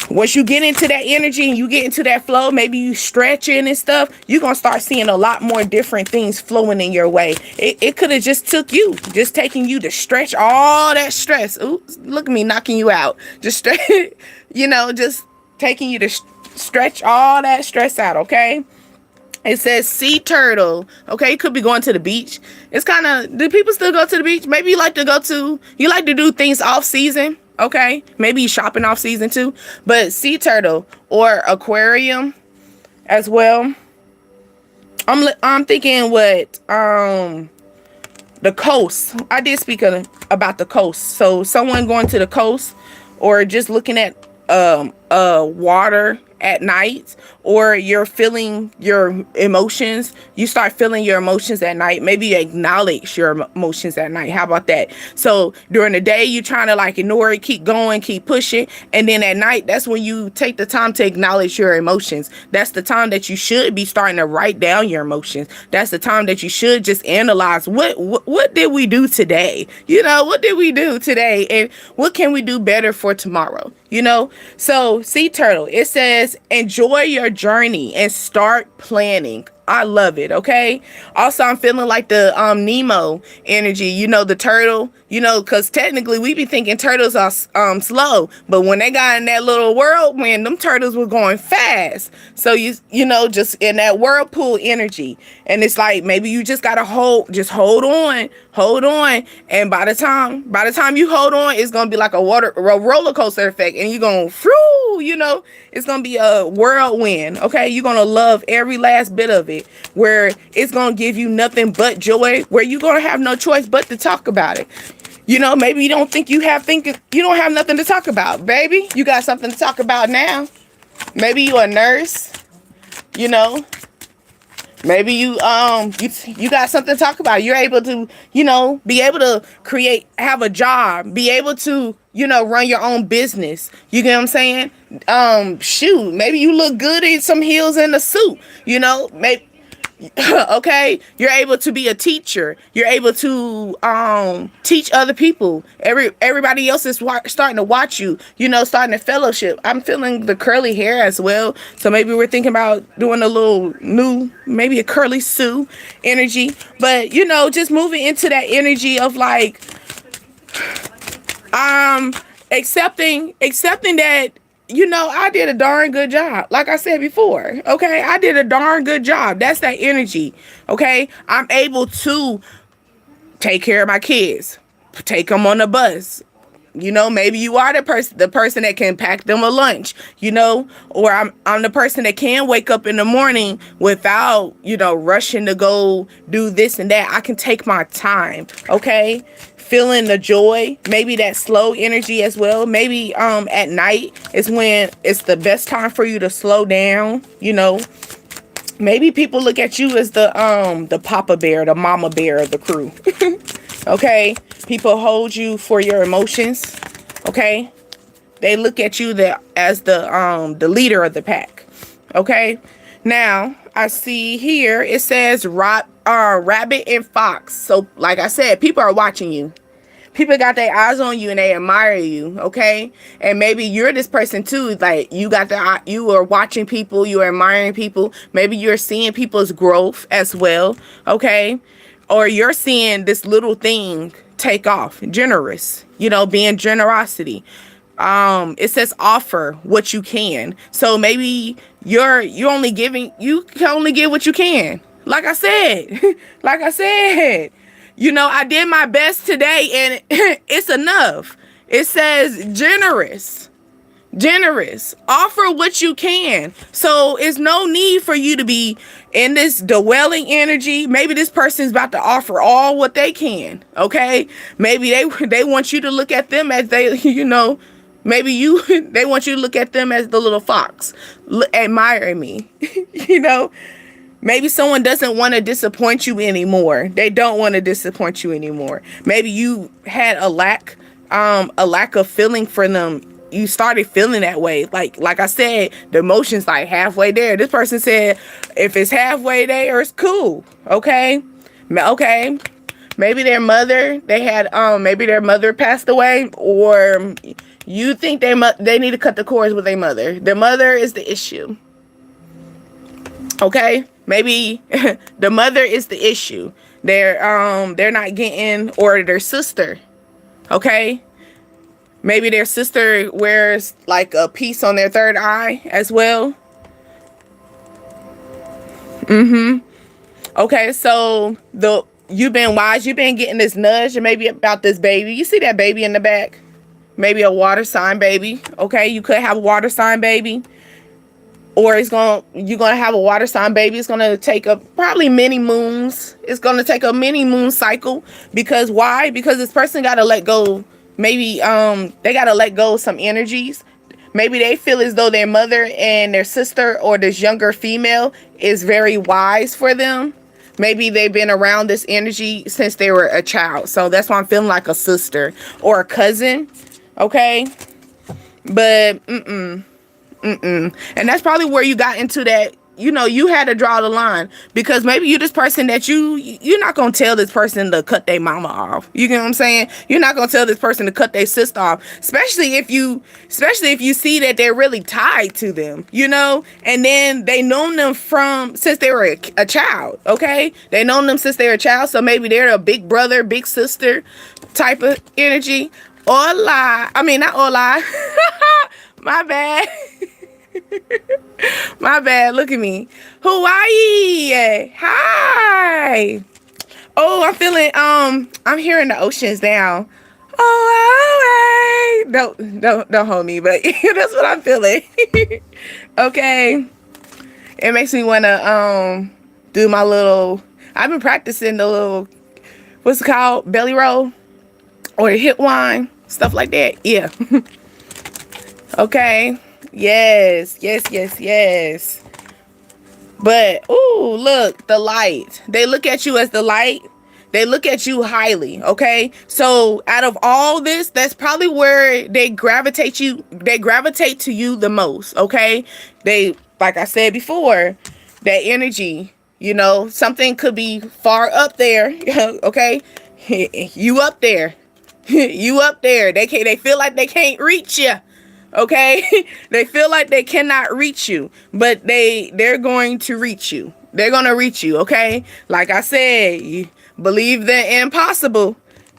Once you get into that energy and you get into that flow, maybe you stretching and stuff, you're gonna start seeing a lot more different things flowing in your way. It could have just taking you to stretch all that stress. Ooh, look at me knocking you out. Just stretch, just taking you to stretch all that stress out, okay? It says sea turtle. Okay, you could be going to the beach. It's kind of, do people still go to the beach? Maybe you like to do things off season, okay? Maybe you shopping off season too. But sea turtle or aquarium as well. I'm thinking what the coast. I did speak about the coast. So someone going to the coast or just looking at water at night, or you're feeling your emotions. You start feeling your emotions at night. Maybe you acknowledge your emotions at night. How about that? So during the day, you're trying to like ignore it, keep going, keep pushing. And then at night, that's when you take the time to acknowledge your emotions. That's the time that you should be starting to write down your emotions. That's the time that you should just analyze what did we do today? What did we do today? And what can we do better for tomorrow? So sea turtle, it says, enjoy your journey and start planning. I love it. Okay. Also, I'm feeling like the Nemo energy, the turtle, because technically we be thinking turtles are slow, but when they got in that little whirlwind, them turtles were going fast. So just in that whirlpool energy, and it's like maybe you just gotta hold on, and by the time you hold on, it's gonna be like a roller coaster effect, and you're gonna it's gonna be a whirlwind. Okay, you're gonna love every last bit of it, where it's gonna give you nothing but joy, where you're gonna have no choice but to talk about it. Maybe you don't think you don't have nothing to talk about, baby. You got something to talk about now. Maybe you a nurse, maybe you got something to talk about. You're able to, be able to have a job, be able to, run your own business. You get what I'm saying? Shoot, maybe you look good in some heels and a suit, maybe. Okay, you're able to be a teacher. You're able to teach other people. Everybody else is starting to watch you. Starting to fellowship. I'm feeling the curly hair as well. So maybe we're thinking about doing a little new, maybe a curly Sue energy. But just moving into that energy of like accepting that. I did a darn good job. Like I said before, okay? I did a darn good job. That's that energy, okay? I'm able to take care of my kids, take them on the bus. Maybe you are the person that can pack them a lunch, or I'm the person that can wake up in the morning without, rushing to go do this and that. I can take my time, okay? Feeling the joy, maybe that slow energy as well. Maybe at night is when it's the best time for you to slow down. Maybe people look at you as the papa bear, the mama bear of the crew. Okay, people hold you for your emotions. Okay, they look at you as the leader of the pack. Okay, now I see here it says rabbit and fox. So like I said, people are watching you. People got their eyes on you and they admire you, okay? And maybe you're this person too, like you are watching people, you are admiring people. Maybe you're seeing people's growth as well, okay? Or you're seeing this little thing take off. Generous, being generosity. It says offer what you can. So maybe you can only give what you can. Like I said. I did my best today and it's enough. It says generous. Generous. Offer what you can. So it's no need for you to be in this dwelling energy. Maybe this person's about to offer all what they can. Okay. Maybe they want you to look at them as they, maybe they want you to look at them as the little fox. Admire me. Maybe someone doesn't want to disappoint you anymore. They don't want to disappoint you anymore. Maybe you had a lack of feeling for them. You started feeling that way. Like I said, the emotion's like halfway there. This person said, if it's halfway there, it's cool. Okay. Okay. Maybe their mother, maybe their mother passed away, or you think they need to cut the cords with their mother. Their mother is the issue. Okay. Maybe the mother is the issue. They're not getting, or their sister. Okay. Maybe their sister wears like a piece on their third eye as well. Okay, so you've been wise. You've been getting this nudge, and maybe about this baby. You see that baby in the back? Maybe a water sign baby. Okay, you could have a water sign baby. Or you're gonna have a water sign baby. It's gonna take probably many moons. It's gonna take a mini moon cycle. Because why? Because this person gotta let go. Maybe they gotta let go of some energies. Maybe they feel as though their mother and their sister or this younger female is very wise for them. Maybe they've been around this energy since they were a child. So that's why I'm feeling like a sister or a cousin. Okay. But and that's probably where you got into that. You had to draw the line, because maybe you this person that you're not gonna tell this person to cut their mama off. You get what I'm saying? You're not gonna tell this person to cut their sister off, especially if you see that they're really tied to them, and then they known them since they were a child. Okay, they known them since they were a child, so maybe they're a big brother, big sister type of energy. Not hola. My bad. My bad. Look at me. Hawaii. Hi. Oh, I'm feeling, I'm hearing the oceans now. Oh, don't hold me, but that's what I'm feeling. Okay. It makes me want to, do my I've been practicing the little, what's it called? Belly roll or hip whine, stuff like that. Yeah. Okay. Yes. But, ooh, look, the light. They look at you as the light. They look at you highly, okay? So out of all this, that's probably where they gravitate to you the most, okay? They, like I said before, that energy, something could be far up there, okay? You up there. You up there. They feel like they can't reach you. Okay, they feel like they cannot reach you, but they're going to reach you. They're going to reach you. Okay, like I said, you believe the impossible.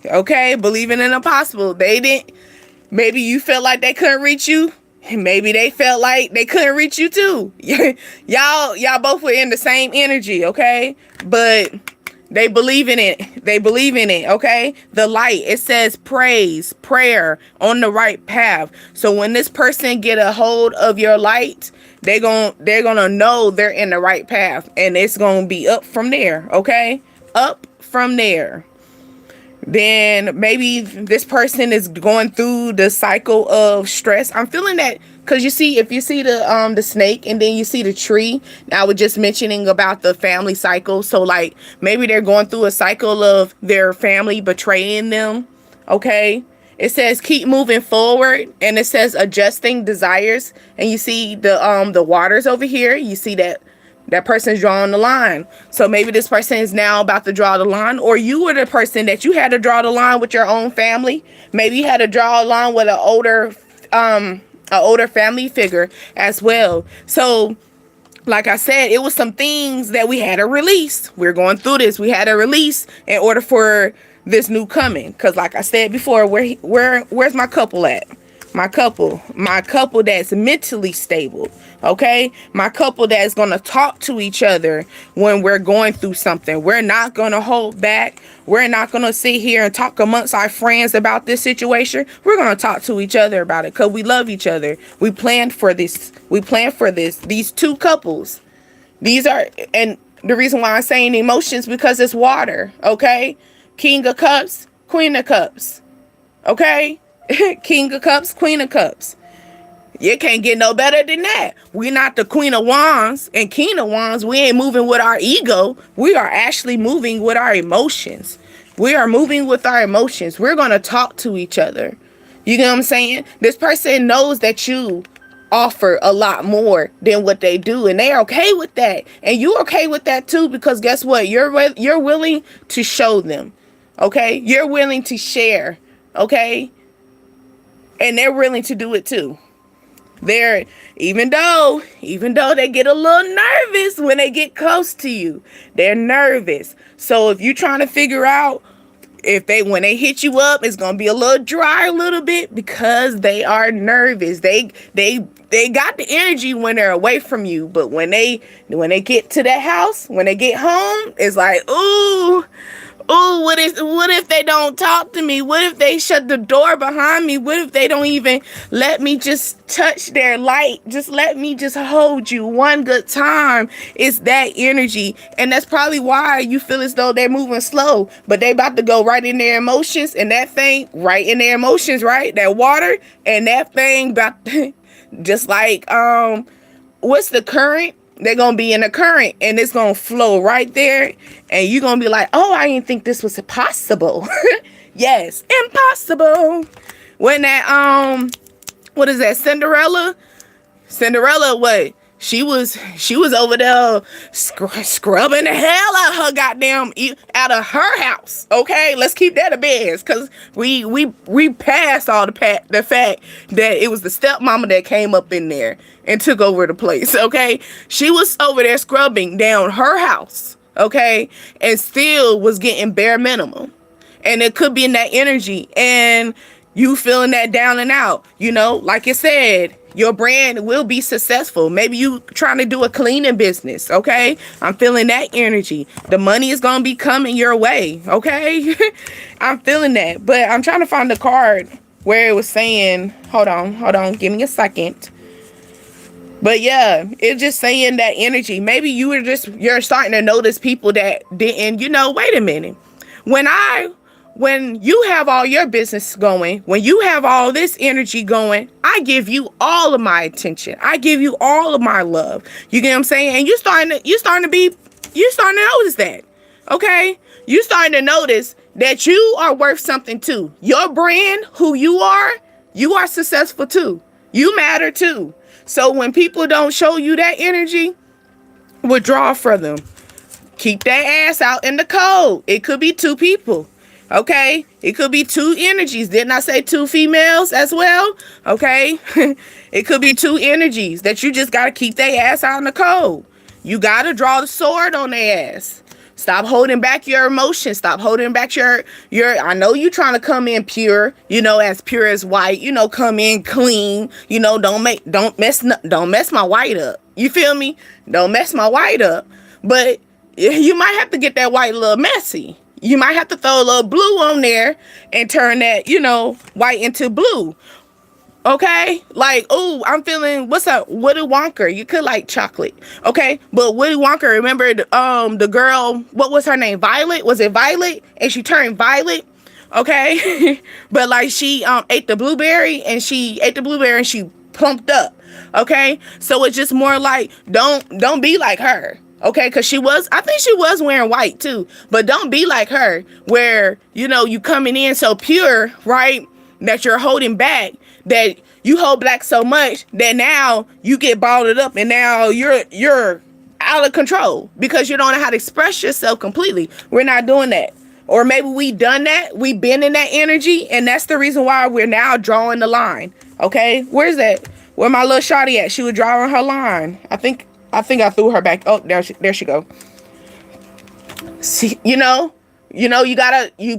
Okay, believing in the impossible. Maybe you felt like they couldn't reach you. Maybe they felt like they couldn't reach you too. y'all both were in the same energy. Okay, but they believe in it. They believe in it. Okay. The light, it says praise, prayer, on the right path. So when this person get a hold of your light, they're gonna know they're in the right path, and it's gonna be up from there. Okay. Up from there. Then maybe this person is going through the cycle of stress. I'm feeling that, because if you see the snake and then you see the tree, I was just mentioning about the family cycle. So like maybe they're going through a cycle of their family betraying them. Okay. It says keep moving forward, and it says adjusting desires. And you see the waters over here. You see that person's drawing the line. So maybe this person is now about to draw the line, or you were the person that you had to draw the line with your own family. Maybe you had to draw a line with an older family figure as well. So like I said, it was some things that we had to release. We're going through this. We had to release in order for this new coming. Because like I said before, where's my couple at? My couple that's mentally stable, okay? My couple that's gonna talk to each other when we're going through something. We're not gonna hold back. We're not gonna sit here and talk amongst our friends about this situation. We're gonna talk to each other about it because we love each other. We planned for this. These two couples. These are, and the reason why I'm saying emotions because it's water, okay? King of Cups, Queen of Cups, okay? King of Cups, Queen of Cups. You can't get no better than that. We're not the Queen of Wands and King of Wands. We ain't moving with our ego. We are actually moving with our emotions. We are moving with our emotions. We're going to talk to each other. You know what I'm saying? This person knows that you offer a lot more than what they do, and they're okay with that. And you're okay with that too, because guess what? You're willing to show them. Okay? You're willing to share. Okay? And they're willing to do it too. They're, even though they get a little nervous when they get close to you, they're nervous. So if you're trying to figure out when they hit you up, it's gonna be a little dry a little bit because they are nervous. They got the energy when they're away from you, but when they get to that house, when they get home, it's like, ooh, what if they don't talk to me? What if they shut the door behind me? What if they don't even let me just touch their light? Just let me just hold you one good time. It's that energy. And that's probably why you feel as though they're moving slow, but they about to go right in their emotions, and that thing right in their emotions, right? That water and that thing about just like, what's the current? They're going to be in a current, and it's going to flow right there. And you're going to be like, oh, I didn't think this was possible. Yes, impossible. When that, what is that, Cinderella, what? She was over there scrubbing the hell out of her out of her house. Okay, let's keep that a biz, because we passed all the fact that it was the stepmama that came up in there and took over the place. Okay, she was over there scrubbing down her house. Okay, and still was getting bare minimum, and it could be in that energy, and you feeling that down and out. You know, like you said, your brand will be successful. Maybe you trying to do a cleaning business, okay? I'm feeling that energy. The money is going to be coming your way, okay? I'm feeling that. But I'm trying to find the card where it was saying, hold on, give me a second. But yeah, it's just saying that energy. Maybe you're starting to notice people that didn't, wait a minute. When you have all your business going, when you have all this energy going, I give you all of my attention. I give you all of my love. You get what I'm saying? And you're starting to notice that. Okay? You're starting to notice that you are worth something too. Your brand, who you are successful too. You matter too. So when people don't show you that energy, withdraw from them. Keep that ass out in the cold. It could be two people. Okay, it could be two energies. Didn't I say two females as well? Okay, it could be two energies that you just got to keep their ass out in the cold. You got to draw the sword on their ass. Stop holding back your emotions. Stop holding back your, I know you trying to come in pure, as pure as white, come in clean, don't mess my white up. You feel me? Don't mess my white up. But you might have to get that white a little messy. You might have to throw a little blue on there and turn that, white into blue. Okay? Like, oh, I'm feeling, what's up? Willy Wonka. You could like chocolate. Okay? But Willy Wonka, remember the girl, what was her name? Violet? Was it Violet? And she turned violet. Okay? But like she ate the blueberry and she plumped up. Okay? So it's just more like, don't be like her. Okay, because I think she was wearing white too. But don't be like her where, you coming in so pure, right? That you're holding back, that you hold back so much that now you get bottled up and now you're out of control because you don't know how to express yourself completely. We're not doing that. Or maybe we done that. We've been in that energy, and that's the reason why we're now drawing the line. Okay, where's that? Where my little shawty at? She was drawing her line. I think I threw her back. Oh, there she go. See, you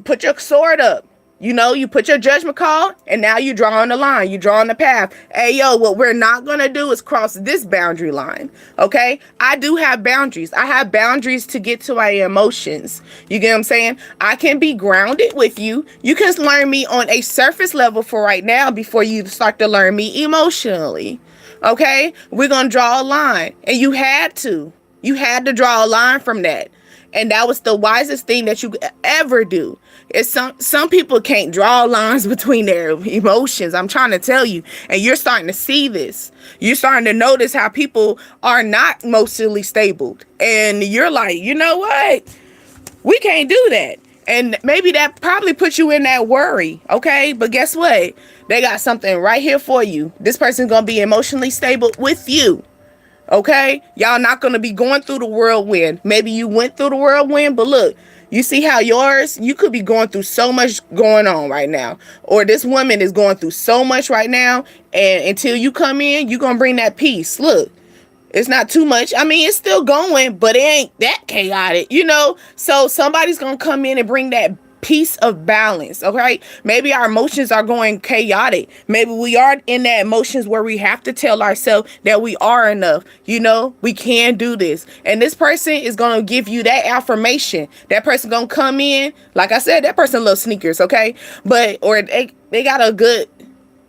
put your sword up. You know, you put your judgment call, and now you're drawing the line. You're drawing the path. Hey, yo, what we're not going to do is cross this boundary line, okay? I do have boundaries. I have boundaries to get to my emotions. You get what I'm saying? I can be grounded with you. You can learn me on a surface level for right now before you start to learn me emotionally, okay? We're going to draw a line, and you had to. You had to draw a line from that. And that was the wisest thing that you could ever do. It's some people can't draw lines between their emotions. I'm trying to tell you. And you're starting to see this. You're starting to notice how people are not emotionally stable. And you're like, you know what? We can't do that. And maybe that probably puts you in that worry. Okay. But guess what? They got something right here for you. This person's going to be emotionally stable with you. Okay, y'all not gonna be going through the whirlwind. Maybe you went through the whirlwind, but look, you see how yours, you could be going through so much going on right now, or this woman is going through so much right now, and until you come in, you're gonna bring that peace. Look, it's not too much. I mean, it's still going, but it ain't that chaotic, you know. So somebody's gonna come in and bring that piece of balance. Okay, maybe our emotions are going chaotic. Maybe we are in that emotions where we have to tell ourselves that we are enough. You know, we can do this, and this person is gonna give you that affirmation. That person gonna come in, like I said, that person loves sneakers. Okay, but or they got a good,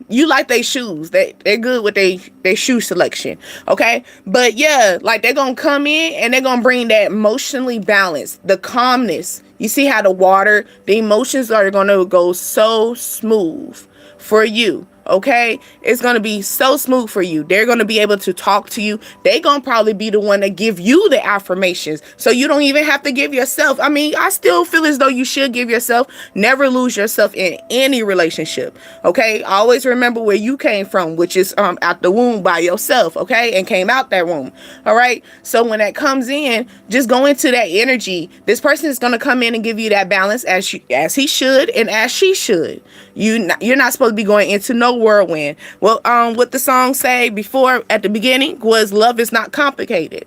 you like they shoes. They're good with they shoe selection. Okay. But yeah, like they're gonna come in and they're gonna bring that emotionally balance, the calmness. You see how the emotions are gonna go so smooth for you. Okay, it's gonna be so smooth for you. They're gonna be able to talk to you. They're gonna probably be the one to give you the affirmations, so you don't even have to give yourself. I mean, I still feel as though you should give yourself. Never lose yourself in any relationship. Okay, always remember where you came from, which is out the womb by yourself. Okay, and came out that womb. All right, so when that comes in, just go into that energy. This person is gonna come in and give you that balance as he should and as she should. You're not supposed to be going into no whirlwind. Well, what the song say before at the beginning was love is not complicated.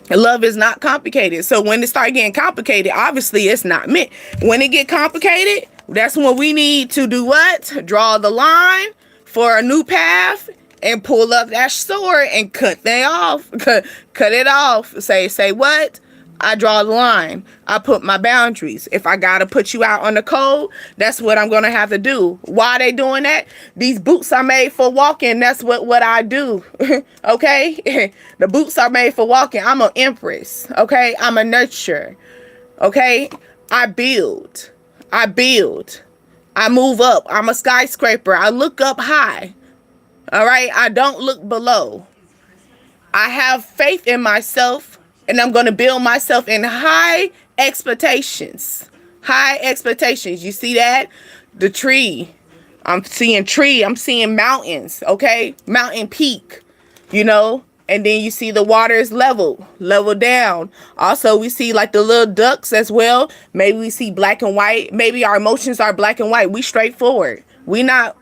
Love is not complicated. So when it start getting complicated, obviously it's not meant. When it get complicated, that's when we need to do what? Draw the line for a new path and pull up that sword and cut that off. Cut it off. Say what? I draw the line. I put my boundaries. If I gotta put you out on the cold, that's what I'm gonna have to do. Why are they doing that? These boots are made for walking. That's what I do. Okay? The boots are made for walking. I'm an empress. Okay? I'm a nurturer. Okay? I build. I move up. I'm a skyscraper. I look up high. All right? I don't look below. I have faith in myself. And I'm going to build myself in high expectations. High expectations. You see that? The tree. I'm seeing mountains. Okay? Mountain peak. You know? And then you see the water is level down. Also, we see like the little ducks as well. Maybe we see black and white. Maybe our emotions are black and white. We straightforward. We're not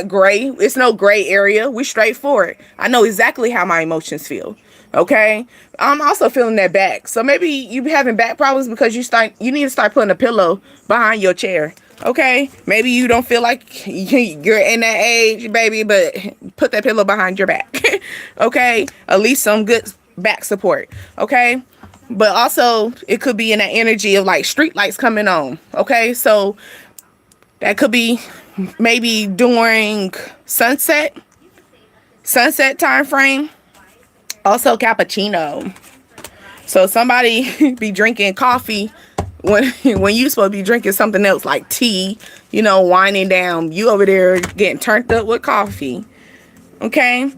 gray. It's no gray area. We straightforward. I know exactly how my emotions feel. Okay, I'm also feeling that back. So maybe you be having back problems because you need to start putting a pillow behind your chair. Okay, maybe you don't feel like you're in that age, baby, but put that pillow behind your back. Okay, at least some good back support. Okay, but also it could be in that energy of like street lights coming on. Okay, so that could be maybe during sunset time frame. Also cappuccino. So somebody be drinking coffee when you supposed to be drinking something else like tea, you know, winding down. You over there getting turned up with coffee. Okay?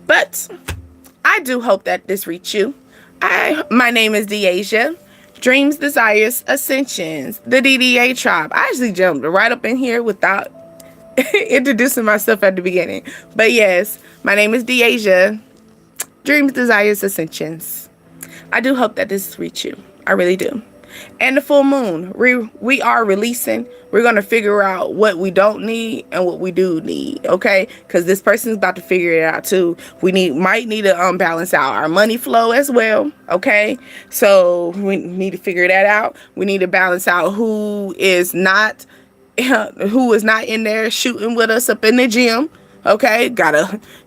But I do hope that this reached you. My name is Deasia. Dreams, Desires, Ascensions. The DDA Tribe. I actually jumped right up in here without introducing myself at the beginning. But yes, my name is Deasia. Dreams, Desires, Ascensions. I do hope that this reaches you. I really do. And the full moon, we are releasing. We're going to figure out what we don't need and what we do need, okay? Because this person's about to figure it out too. We might need to balance out our money flow as well, okay? So we need to figure that out. We need to balance out who is not who is not in there shooting with us up in the gym. Okay,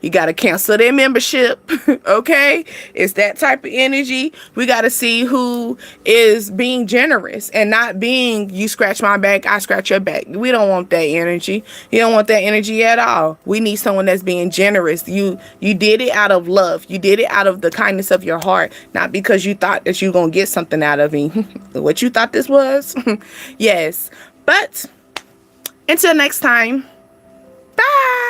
you gotta cancel their membership. Okay, it's that type of energy. We gotta see who is being generous and not being, you scratch my back, I scratch your back. We don't want that energy. You don't want that energy at all. We need someone that's being generous. You did it out of love. You did it out of the kindness of your heart, not because you thought that you gonna get something out of me. What you thought this was? Yes, but until next time, bye.